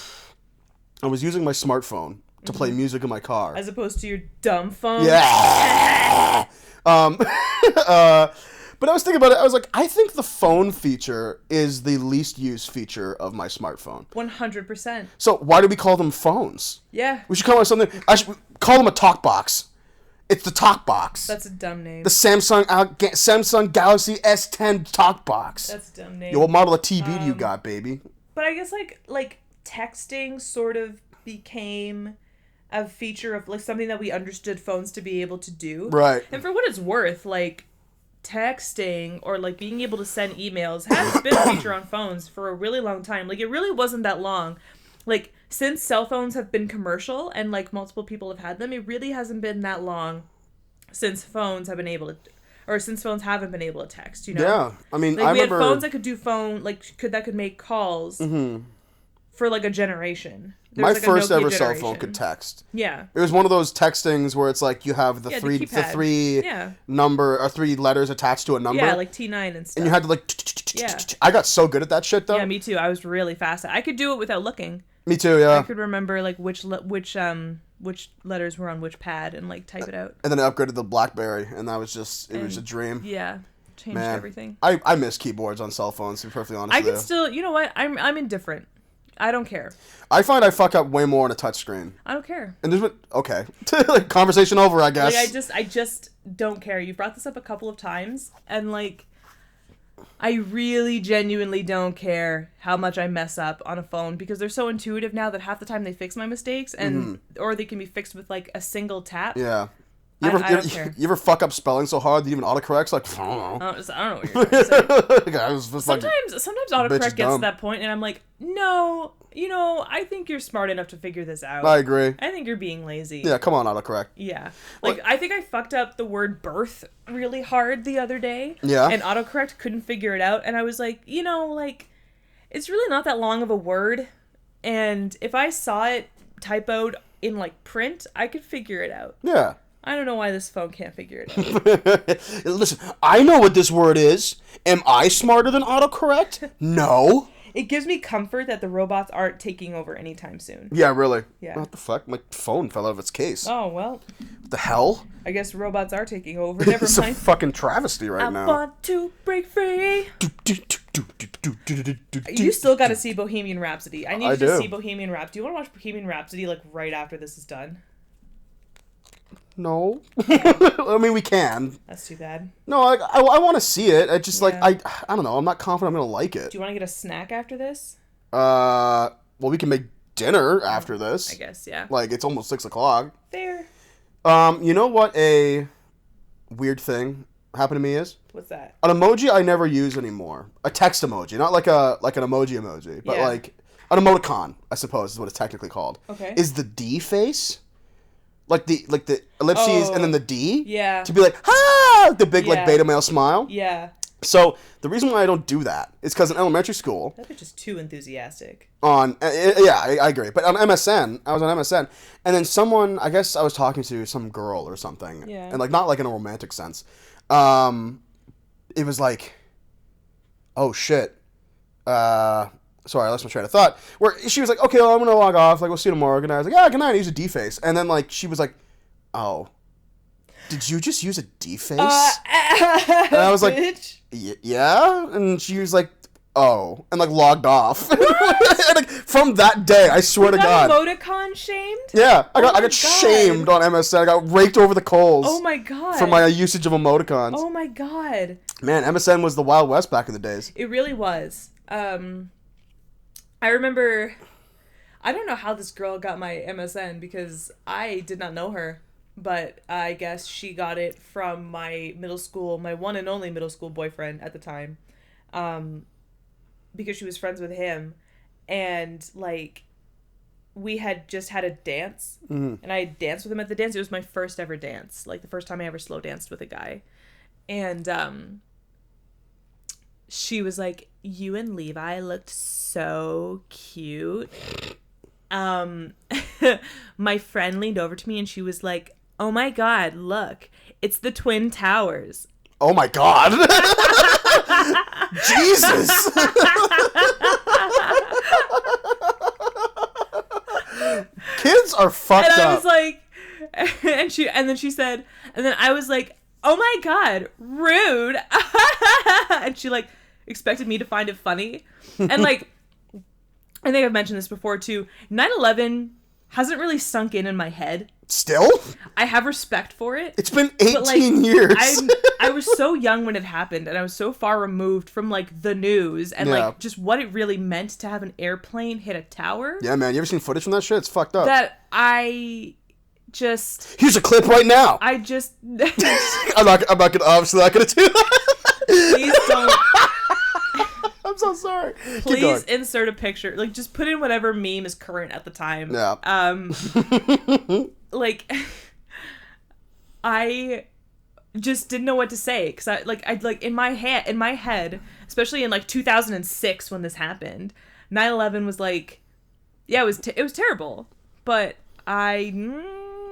I was using my smartphone to play music in my car. As opposed to your dumb phone. Yeah. But I was thinking about it. I was like, I think the phone feature is the least used feature of my smartphone. 100%. So why do we call them phones? Yeah. We should call it something. I should call them a talk box. It's the talk box. That's a dumb name. The Samsung Galaxy S10 talk box. That's a dumb name. Yo, what model of TV do you got, baby? But I guess like texting sort of became a feature of like something that we understood phones to be able to do. Right. And for what it's worth, like texting or like being able to send emails has been a feature on phones for a really long time. Like it really wasn't that long. Like since cell phones have been commercial and like multiple people have had them, it really hasn't been that long since phones have been able to, or since phones haven't been able to text, you know? Yeah. I mean, Like I we remember... had phones that could do that could make calls for like a generation. There My was, like, a first Nokia ever cell phone generation. could text. Yeah. It was one of those textings where it's like you have the Yeah, the three keypad. Yeah. number or 3 letters attached to a number. Yeah, like T9 and stuff. and you had to like Yeah. I got so good at that shit though. Yeah, me too. I was really fast. I could do it without looking. Me too, I yeah. could remember like which letters were on which pad and like type it out. And then I upgraded the BlackBerry and that was just it was a dream. Yeah, changed Man. everything. I miss keyboards on cell phones, to be perfectly honest I with can you. still, you know what? I'm indifferent. I don't care. I find I fuck up way more on a touchscreen. I don't care. And there's been okay. Like, conversation over, I guess. Like I just don't care. You've brought this up a couple of times and like I really genuinely don't care how much I mess up on a phone because they're so intuitive now that half the time they fix my mistakes and or they can be fixed with like a single tap. Yeah. I don't care. You ever fuck up spelling so hard that even autocorrect's like, I don't know. I don't know what you're trying to say. I was just like, Sometimes bitch is autocorrect gets to dumb. that point and I'm like, no, you know, I think you're smart enough to figure this out. I agree. I think you're being lazy. Yeah, come on, autocorrect. Yeah. Like, I think I fucked up the word birth really hard the other day. Yeah. And autocorrect couldn't figure it out. And I was like, you know, like, it's really not that long of a word. And if I saw it typoed in, like, print, I could figure it out. Yeah. I don't know why this phone can't figure it out. Listen, I know what this word is. Am I smarter than autocorrect? No. It gives me comfort that the robots aren't taking over anytime soon. Yeah, really. Yeah. What the fuck? My phone fell out of its case. Oh, well, What the hell? I guess robots are taking over. Never It's a mind. fucking travesty right I now. want to break free. You still got to see Bohemian Rhapsody. I need I you to do. see Bohemian Rhapsody. Do you want to watch Bohemian Rhapsody like right after this is done? No. I mean, we can. That's too bad. No, I want to see it. I just, like, Yeah. I don't know. I'm not confident I'm going to like it. Do you want to get a snack after this? Well, we can make dinner after this. I guess, yeah. Like, it's almost 6 o'clock. Fair. You know what a weird thing happened to me is? What's that? An emoji I never use anymore. A text emoji, not like an emoji, but Yeah. like an emoticon, I suppose is what it's technically called. Okay. Is the D face? Like the ellipses Oh. and then the D? Yeah. To be like, ah, the big like Yeah. beta male smile. Yeah. So the reason why I don't do that is because in elementary school That bitch is too enthusiastic. on I agree, but on MSN I was on MSN and then someone, I guess I was talking to some girl or something, Yeah. and like not like in a romantic sense. It was like, oh shit, sorry, I lost my train of thought. Where she was like, okay, well, I'm gonna log off. Like, we'll see you tomorrow. Good night. I was like, yeah, good night. I use a D face, and then like she was like, oh. did you just use a D-face? And I was like, yeah? And she was like, oh. And, like, logged off. And, like, from that day, I swear to God. Emoticon shamed? Yeah. I got shamed on MSN. I got raked over the coals. Oh, my God. For my usage of emoticons. Oh, my God. Man, MSN was the Wild West back in the days. It really was. I remember... I don't know how this girl got my MSN because I did not know her, but I guess she got it from my one and only middle school boyfriend at the time, because she was friends with him, and like we had just had a dance, and I danced with him at the dance. It was my first ever dance, like the first time I ever slow danced with a guy, and she was like, "You and Levi looked so cute." My friend leaned over to me and she was like, "Oh my God, look, it's the Twin Towers." Oh my God. Jesus. Kids are fucked up. And I was like, and then I was like, "Oh my God, rude." And she like expected me to find it funny. And like, I think I've mentioned this before too. 9/11 hasn't really sunk in my head. Still? I have respect for it. It's been 18 years. I was so young when it happened, and I was so far removed from like the news and like just what it really meant to have an airplane hit a tower. Yeah, man. You ever seen footage from that shit? It's fucked up. That I just... Here's a clip right now. I just... I'm not gonna, obviously not gonna do that. Please don't... I'm so sorry. Please insert a picture. Like, just put in whatever meme is current at the time. Yeah. Like, I just didn't know what to say because I in my head, especially in like 2006 when this happened, 9/11 was like, yeah, it was terrible, but I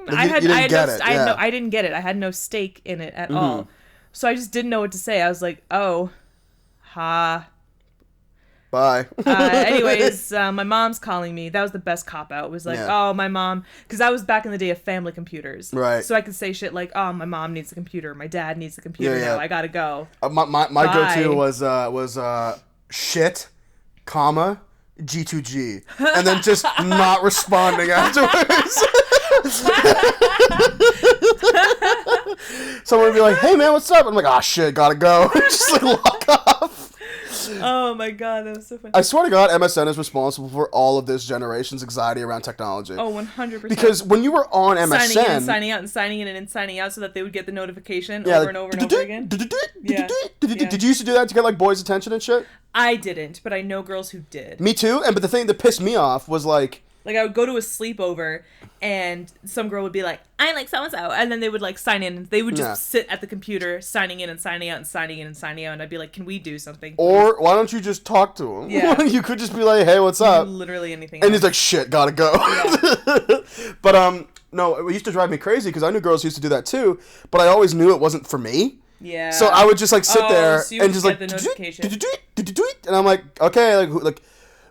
didn't get it. I had no stake in it at all, so I just didn't know what to say. I was like, oh, ha. Bye. Anyways, my mom's calling me. That was the best cop-out. It was like, oh, my mom... Because that was back in the day of family computers. Right. So I could say shit like, oh, my mom needs a computer. My dad needs a computer now. I gotta go. My go-to was shit, comma, G2G. And then just not responding afterwards. Someone would be like, hey, man, what's up? I'm like, oh, shit, gotta go. Just like log off. Oh my God, that was so funny. I swear to God, MSN is responsible for all of this generation's anxiety around technology. Oh, 100%. Because when you were on MSN... Signing in and signing out and signing in and signing out so that they would get the notification over and over and over again. Did you used to do that to get like boys' attention and shit? I didn't, but I know girls who did. Me too, but the thing that pissed me off was like... Like, I would go to a sleepover, and some girl would be like, I like so-and-so, and then they would, like, sign in. They would just sit at the computer, signing in and signing out and signing in and signing out, and I'd be like, can we do something? Or, why don't you just talk to him? Yeah. You could just be like, hey, what's up? Literally anything And he's like, shit, gotta go. Yeah. But, no, it used to drive me crazy, because I knew girls used to do that too, but I always knew it wasn't for me. Yeah. So I would just, like, sit there, so and just, like, the notification. And I'm like, okay,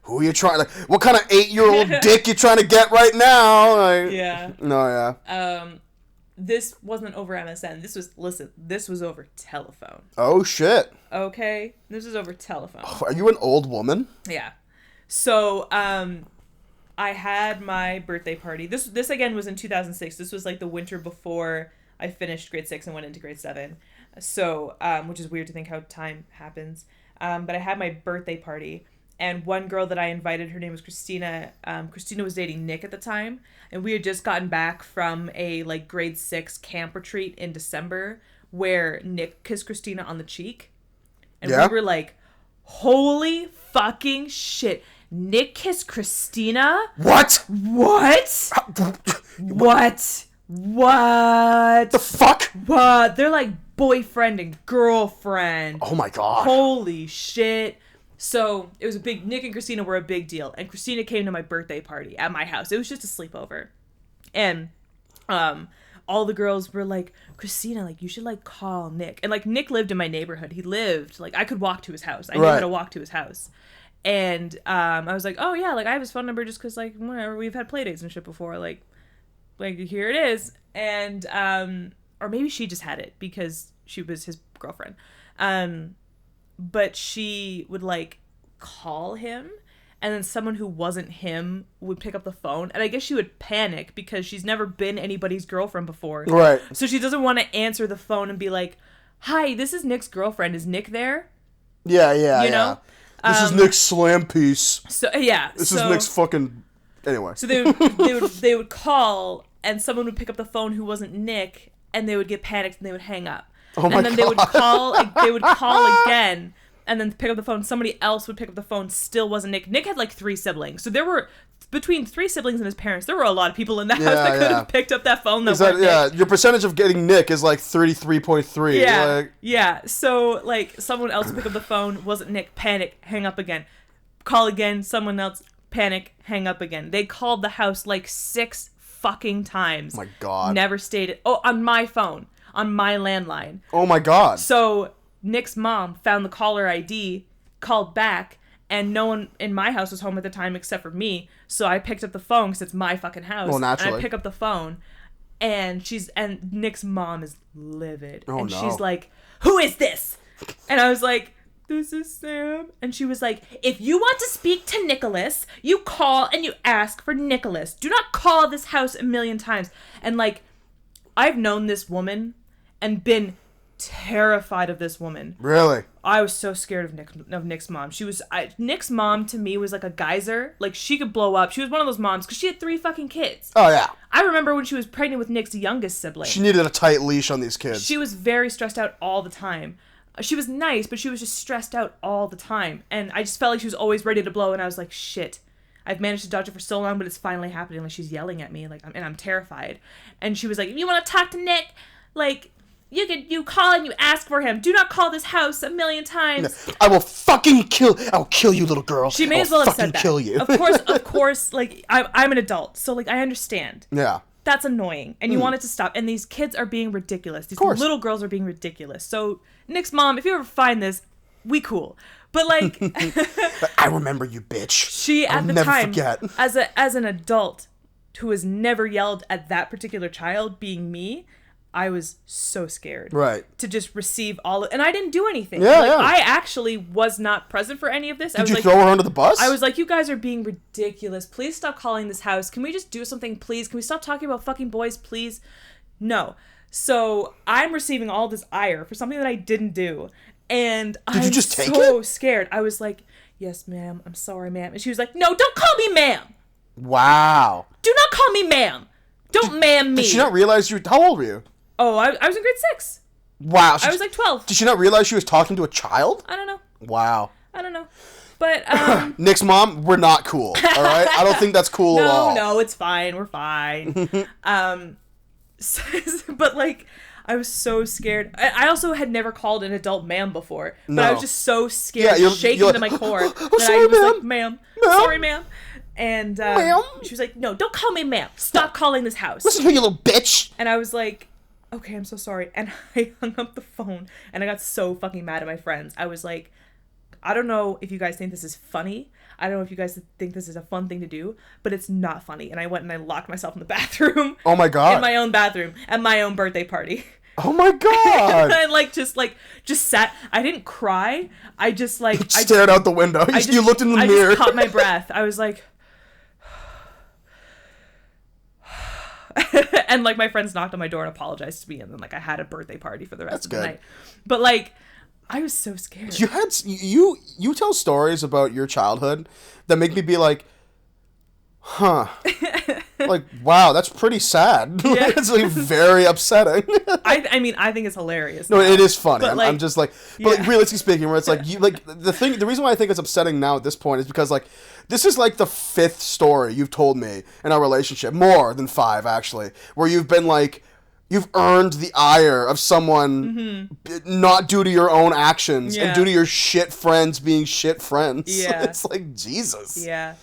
who are you trying, like, what kind of 8-year-old dick you trying to get right now? Like, yeah. No, yeah. This wasn't over MSN. This was over telephone. Oh, shit. Okay? This was over telephone. Oh, are you an old woman? Yeah. So, I had my birthday party. This again was in 2006. This was, like, the winter before I finished grade 6 and went into grade 7. So, which is weird to think how time happens. But I had my birthday party. And one girl that I invited, her name was Christina. Christina was dating Nick at the time. And we had just gotten back from a like grade 6 camp retreat in December where Nick kissed Christina on the cheek. And we were like, holy fucking shit. Nick kissed Christina? What? What? What? What? The fuck? What? They're like boyfriend and girlfriend. Oh my God. Holy shit. So, it was a big... Nick and Christina were a big deal. And Christina came to my birthday party at my house. It was just a sleepover. And all the girls were like, Christina, like, you should, like, call Nick. And, like, Nick lived in my neighborhood. He lived... Like, I could walk to his house. I knew how to walk to his house. And I was like, oh, yeah, like, I have his phone number just because, like, whatever, we've had play dates and shit before. Like, here it is. And or maybe she just had it because she was his girlfriend. But she would like call him, and then someone who wasn't him would pick up the phone, and I guess she would panic because she's never been anybody's girlfriend before. Right. So she doesn't want to answer the phone and be like, "Hi, this is Nick's girlfriend. Is Nick there?" Yeah, You know? This is Nick's slam piece. So yeah. This is Nick's fucking... Anyway. So they would call, and someone would pick up the phone who wasn't Nick, and they would get panicked and they would hang up. Oh my and then God. they would call again, and then pick up the phone. Somebody else would pick up the phone. Still wasn't Nick. Nick had like 3 siblings, so there were between 3 siblings and his parents. There were a lot of people in the house that could have picked up that phone. Your percentage of getting Nick is like 33.3. Yeah, Like... yeah. So like someone else would pick up the phone. Wasn't Nick? Panic. Hang up again. Call again. Someone else. Panic. Hang up again. They called the house like 6 fucking times. Oh my God. Never stayed it. Oh, on my phone. On my landline. Oh my God. So Nick's mom found the caller ID, called back, and no one in my house was home at the time except for me. So I picked up the phone because it's my fucking house. Well, naturally. And I pick up the phone, and Nick's mom is livid. Oh, and no. she's like, "Who is this?" And I was like, "This is Sam." And she was like, "If you want to speak to Nicholas, you call and you ask for Nicholas. Do not call this house a million times." And like, I've known this woman and been terrified of this woman. Really? I was so scared of Nick's mom. Nick's mom to me was like a geyser. Like, she could blow up. She was one of those moms because she had 3 fucking kids. Oh, yeah. I remember when she was pregnant with Nick's youngest sibling. She needed a tight leash on these kids. She was very stressed out all the time. She was nice, but she was just stressed out all the time. And I just felt like she was always ready to blow, and I was like, shit. I've managed to dodge it for so long, but it's finally happening. Like, she's yelling at me, like, and I'm terrified. And she was like, "If you want to talk to Nick, like, you call and you ask for him. Do not call this house a million times." I'll kill you, little girl. She may as well have said that. Kill you. Of course, like, I'm an adult, so, like, I understand. Yeah. That's annoying, and you want it to stop. And these kids are being ridiculous. These little girls are being ridiculous. So, Nick's mom, if you ever find this, we cool. But, like... I remember you, bitch. She, at the time, as an adult who has never yelled at that particular child, being me, I was so scared. Right. To just receive all of... And I didn't do anything. Yeah, yeah. I actually was not present for any of this. Did you throw her under the bus? I was like, "You guys are being ridiculous. Please stop calling this house. Can we just do something, please? Can we stop talking about fucking boys, please?" No. So I'm receiving all this ire for something that I didn't do. And Did you just take so it? scared. I was like, "Yes, ma'am. I'm sorry, ma'am." And she was like, "No, don't call me ma'am. Wow. Do not call me ma'am. Don't ma'am me." Did she not realize you... How old were you? Oh, I was in grade 6. Wow. I was like 12. Did she not realize she was talking to a child? I don't know. Wow. I don't know. But, Nick's mom, we're not cool, all right? I don't think that's cool at all. No, it's fine. We're fine. But, like, I was so scared. I also had never called an adult ma'am before. But I was just so scared, shaking you're to my core, "Oh, that sorry, I was ma'am. like, ma'am. Ma'am. Sorry, ma'am. And Ma'am. she was like, "No, don't call me ma'am. Stop calling this house." Listen here, you little bitch. And I was like, "Okay, I'm so sorry." And I hung up the phone, and I got so fucking mad at my friends. I was like, "I don't know if you guys think this is funny. I don't know if you guys think this is a fun thing to do, but it's not funny." And I went and I locked myself in the bathroom. Oh my God. In my own bathroom at my own birthday party. Oh my God. And I just sat. I didn't cry. I just I stared out the window. You looked in the mirror. I just caught my breath. I was like, and like my friends knocked on my door and apologized to me, and then like I had a birthday party for the rest of the night. But like, I was so scared. You tell stories about your childhood that make me be like, huh. Like, wow, that's pretty sad. Yeah. It's like very upsetting. I mean, I think it's hilarious. No, now. it is funny. But, I'm just like, but like, realistically speaking, where it's like the reason why I think it's upsetting now at this point is because like this is like the 5th story you've told me in our relationship, more than 5 actually, where you've been like, you've earned the ire of someone not due to your own actions and due to your shit friends being shit friends. Yeah. It's like, Jesus. Yeah.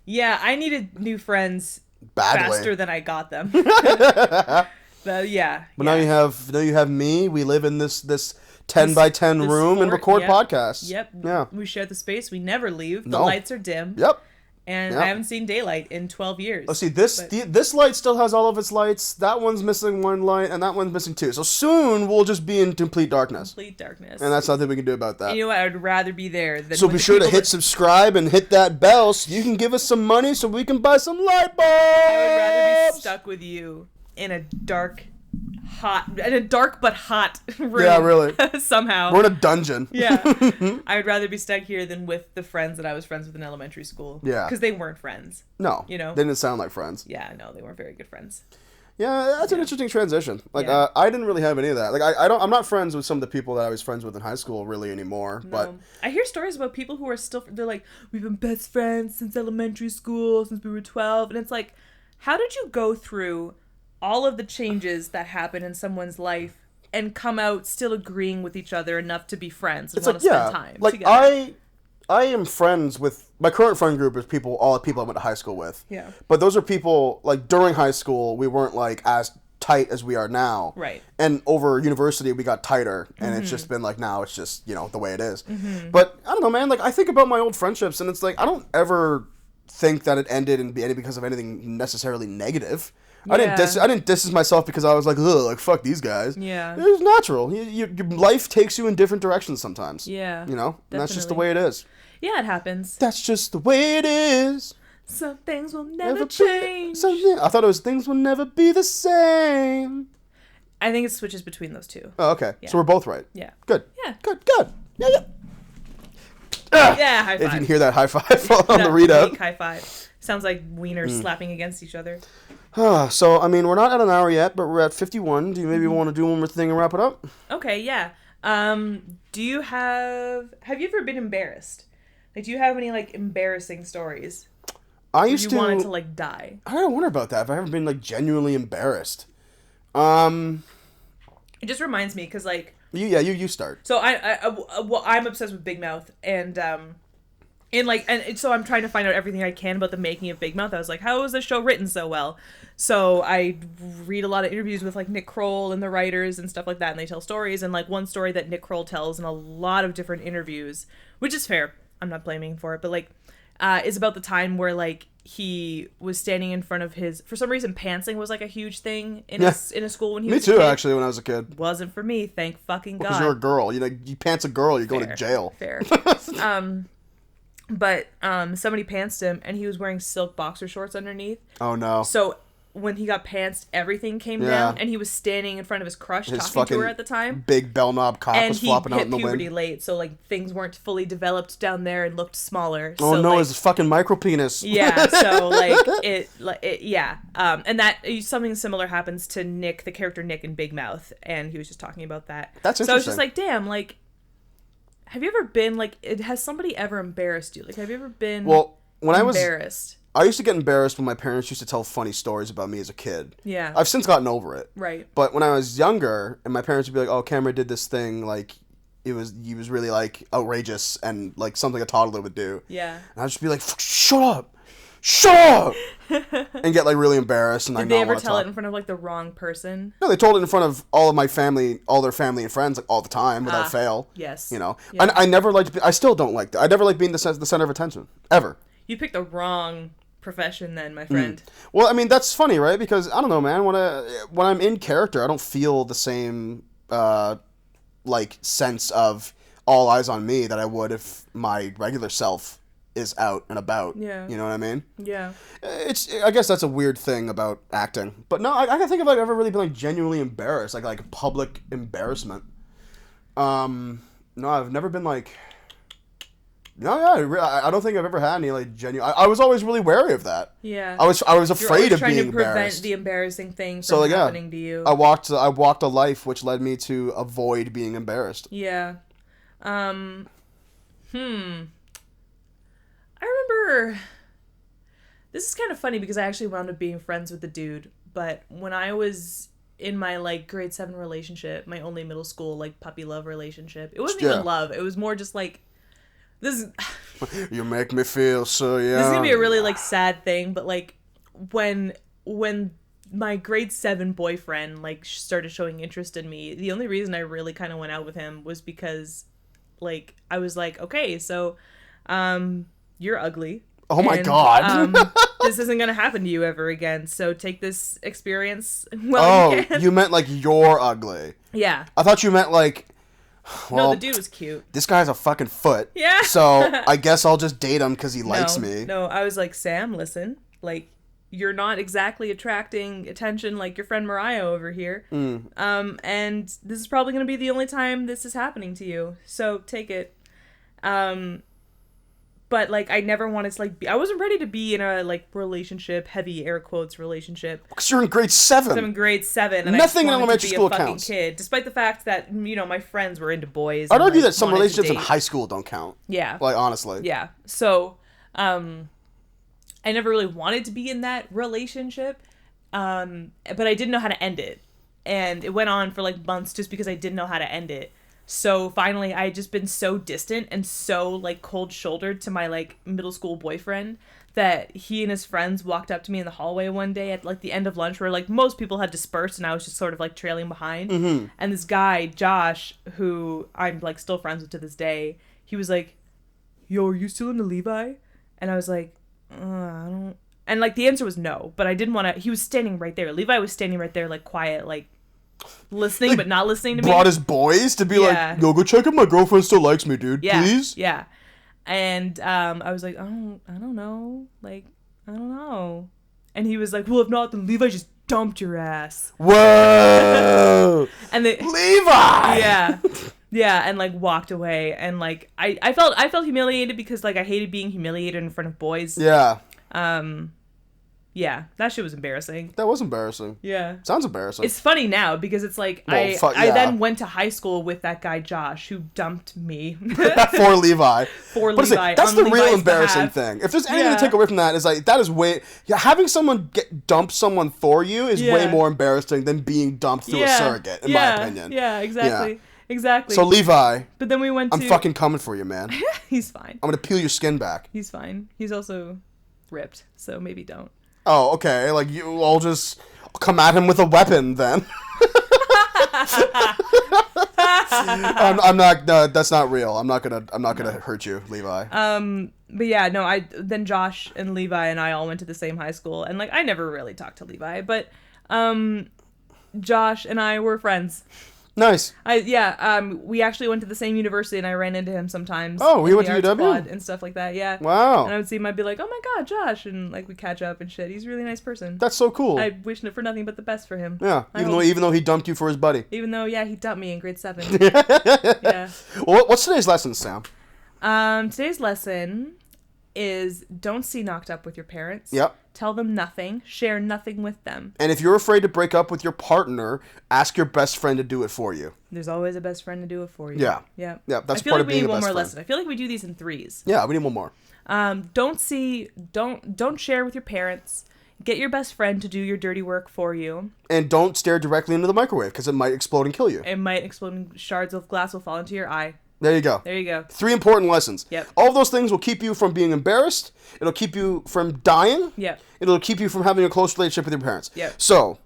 Yeah, I needed new friends badly, faster than I got them. But yeah. But now you have me. We live in this 10 by 10 room and record podcasts. Yep. Yeah. We share the space. We never leave. The No. lights are dim. Yep. And I haven't seen daylight in 12 years. Oh, see, this light still has all of its lights. That one's missing one light, and that one's missing two. So soon we'll just be in complete darkness. Complete darkness. And that's nothing we can do about that. And you know what? I would rather be there than. So be sure to hit subscribe and hit that bell so you can give us some money so we can buy some light bulbs. I would rather be stuck with you in a dark but hot room. Yeah, really. Somehow. We're in a dungeon. Yeah. I would rather be stuck here than with the friends that I was friends with in elementary school. Yeah. Because they weren't friends. No. You know? They didn't sound like friends. Yeah, no, they weren't very good friends. Yeah, that's an interesting transition. Like, Yeah. I didn't really have any of that. Like, I'm not friends with some of the people that I was friends with in high school really anymore. No. But I hear stories about people who are still, they're like, we've been best friends since elementary school, since we were 12. And it's like, how did you go through all of the changes that happen in someone's life and come out still agreeing with each other enough to be friends and it's want like, to spend time like, together? I am friends with my current friend group is all the people I went to high school with. Yeah. But those are people like during high school we weren't like as tight as we are now. Right. And over university we got tighter and it's just been like now it's just, the way it is. But I don't know, man, like I think about my old friendships and it's like I don't ever think that it ended and be because of anything necessarily negative. I didn't distance myself because I was like, ugh, like fuck these guys. Yeah. It was natural. Your life takes you in different directions sometimes. Yeah. And that's just the definitely. way it is. Yeah, it happens. That's just the way it is. Some things will never change. I thought it was things will never be the same. I think it switches between those two. Oh, okay. Yeah. So we're both right. Yeah. Good. Yeah. Good. Yeah. Ah! Yeah, high five. If you can hear that high five on the That readout. fake high five. Sounds like wieners slapping against each other. So, I mean, we're not at an hour yet, but we're at 51. Do you maybe want to do one more thing and wrap it up? Okay, yeah. Do you have you ever been embarrassed? Like, do you have any, like, embarrassing stories? I used to... You wanted to, like, die? I don't wonder about that. If I ever been, like, genuinely embarrassed. It just reminds me, because, like... You start. So, I'm obsessed with Big Mouth, and so I'm trying to find out everything I can about the making of Big Mouth. I was like, how was this show written so well? So I read a lot of interviews with like Nick Kroll and the writers and stuff like that, and they tell stories. And like one story that Nick Kroll tells in a lot of different interviews, which is fair, I'm not blaming him for it, but like is about the time where like he was standing in front of his, for some reason pantsing was like a huge thing in a school when he was a kid. Me too, actually, when I was a kid. Wasn't for me, thank fucking God. Because you're a girl. You pants a girl, you're going to jail. Fair. But somebody pantsed him, and he was wearing silk boxer shorts underneath. Oh, no. So when he got pantsed, everything came down, and he was standing in front of his crush talking to her at the time. Big bell knob cock and was flopping out in the wind. And he hit puberty late, so like things weren't fully developed down there and looked smaller. Oh so, no, like, it's a fucking micro penis. Yeah, so yeah. And that something similar happens to Nick, the character Nick in Big Mouth, and he was just talking about that. That's interesting. So I was just like, damn, like, have you ever been like? Has somebody ever embarrassed you? Like, have you ever been? Well, when embarrassed? I used to get embarrassed when my parents used to tell funny stories about me as a kid. Yeah. I've since gotten over it. Right. But when I was younger, and my parents would be like, "Oh, Cameron did this thing, like, he was really like outrageous and like something a toddler would do." Yeah. And I'd just be like, "Shut up," and get like really embarrassed and like. Did they ever tell it in front of like the wrong person? No, they told it in front of all of my family, all their family and friends, like all the time without fail. Yes. Yeah. Yeah. I never liked. I still don't like that. I never liked being the center of attention ever. You picked the wrong profession then, my friend. Well, I mean, that's funny, right? Because I don't know, man. When I'm in character, I don't feel the same like sense of all eyes on me that I would if my regular self is out and about. Yeah. You know what I mean? Yeah. I guess that's a weird thing about acting. But no, I can't think of like ever really been like genuinely embarrassed, like public embarrassment. No, I've never been like. No, yeah, I don't think I've ever had any like genuine. I was always really wary of that. Yeah. I was afraid of being trying to prevent embarrassed. the embarrassing thing from happening to you. I walked a life which led me to avoid being embarrassed. Yeah. I remember. This is kind of funny because I actually wound up being friends with the dude, but when I was in my like grade 7 relationship, my only middle school like puppy love relationship, it wasn't even love. It was more just like. You make me feel so young. This is gonna be a really like sad thing, but like when my grade 7 boyfriend like started showing interest in me, the only reason I really kind of went out with him was because like I was like, okay, so you're ugly, Oh my And, God. this isn't gonna happen to you ever again. So take this experience while you can. You meant like you're ugly. Yeah. I thought you meant like, well, No, the dude was cute. this guy's a fucking foot. Yeah. So I guess I'll just date him because he likes me. No, I was like, Sam, listen, like, you're not exactly attracting attention like your friend Mariah over here. And this is probably going to be the only time this is happening to you. So take it. But, like, I never wanted to, like, I wasn't ready to be in a, like, relationship, heavy air quotes relationship. Because you're in grade 7. I'm in grade 7, and Nothing in I just wanted elementary to be school a fucking counts. kid, despite the fact that, you know, my friends were into boys. I'd and, argue like, that some wanted to relationships in date. high school don't count. Yeah. Like, honestly. Yeah. So, I never really wanted to be in that relationship, but I didn't know how to end it. And it went on for, like, months just because I didn't know how to end it. So finally, I had just been so distant and so, like, cold-shouldered to my, like, middle school boyfriend that he and his friends walked up to me in the hallway one day at, like, the end of lunch where, like, most people had dispersed and I was just sort of, like, trailing behind. Mm-hmm. And this guy, Josh, who I'm, like, still friends with to this day, he was like, yo, are you still into Levi? And I was like, I don't... And, like, the answer was no, but I didn't want to... He was standing right there. Levi was standing right there, like, quiet, like, listening, Like, but not listening to me. Brought his boys to be like, yo, go check if my girlfriend still likes me, dude. Yeah, Please? yeah. And I was like, I don't know. Like, I don't know. And he was like, well, if not, then Levi just dumped your ass. Whoa! And they... Levi! Yeah. Yeah, and, like, walked away. And, like, I felt humiliated because, like, I hated being humiliated in front of boys. Yeah. Yeah, that shit was embarrassing. That was embarrassing. Yeah. Sounds embarrassing. It's funny now because it's like, I then went to high school with that guy Josh who dumped me. For Levi. For But Levi. that's the real Levi's embarrassing behalf. thing. If there's anything to take away from that, is like, that is way... Yeah, having someone dump someone for you is way more embarrassing than being dumped through a surrogate, in my opinion. Yeah, exactly. Yeah. Exactly. So Levi, but then we went to... I'm fucking coming for you, man. He's fine. I'm gonna peel your skin back. He's fine. He's also ripped, so maybe don't. Oh, okay. Like, you all just come at him with a weapon, then. I'm not. That's not real. I'm not gonna hurt you, Levi. But yeah, no. Then Josh and Levi and I all went to the same high school, and, like, I never really talked to Levi, but Josh and I were friends. Nice. We actually went to the same university, and I ran into him sometimes. Oh, we went in to the arts UW? quad and stuff like that. Yeah. Wow. And I would see him, I'd be like, "Oh my God, Josh!" And, like, we catch up and shit. He's a really nice person. That's so cool. I wish for nothing but the best for him. Yeah. Even though he dumped you for his buddy. Even though, yeah, he dumped me in grade 7. Yeah. Well, what's today's lesson, Sam? Today's lesson is don't see knocked up with your parents. Yep. Tell them nothing. Share nothing with them. And if you're afraid to break up with your partner, ask your best friend to do it for you. There's always a best friend to do it for you. Yeah. Yeah. Yeah, that's I feel part like of we being need a one best more friend. lesson. I feel like we do these in 3s. Yeah, we need one more. Don't share with your parents. Get your best friend to do your dirty work for you. And don't stare directly into the microwave, because it might explode and kill you. It might explode and shards of glass will fall into your eye. There you go. There you go. 3 important lessons. Yep. All of those things will keep you from being embarrassed. It'll keep you from dying. Yep. It'll keep you from having a close relationship with your parents. Yep. So,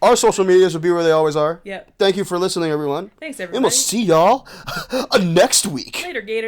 our social medias will be where they always are. Yep. Thank you for listening, everyone. Thanks, everybody. And we'll see y'all next week. Later, Gators.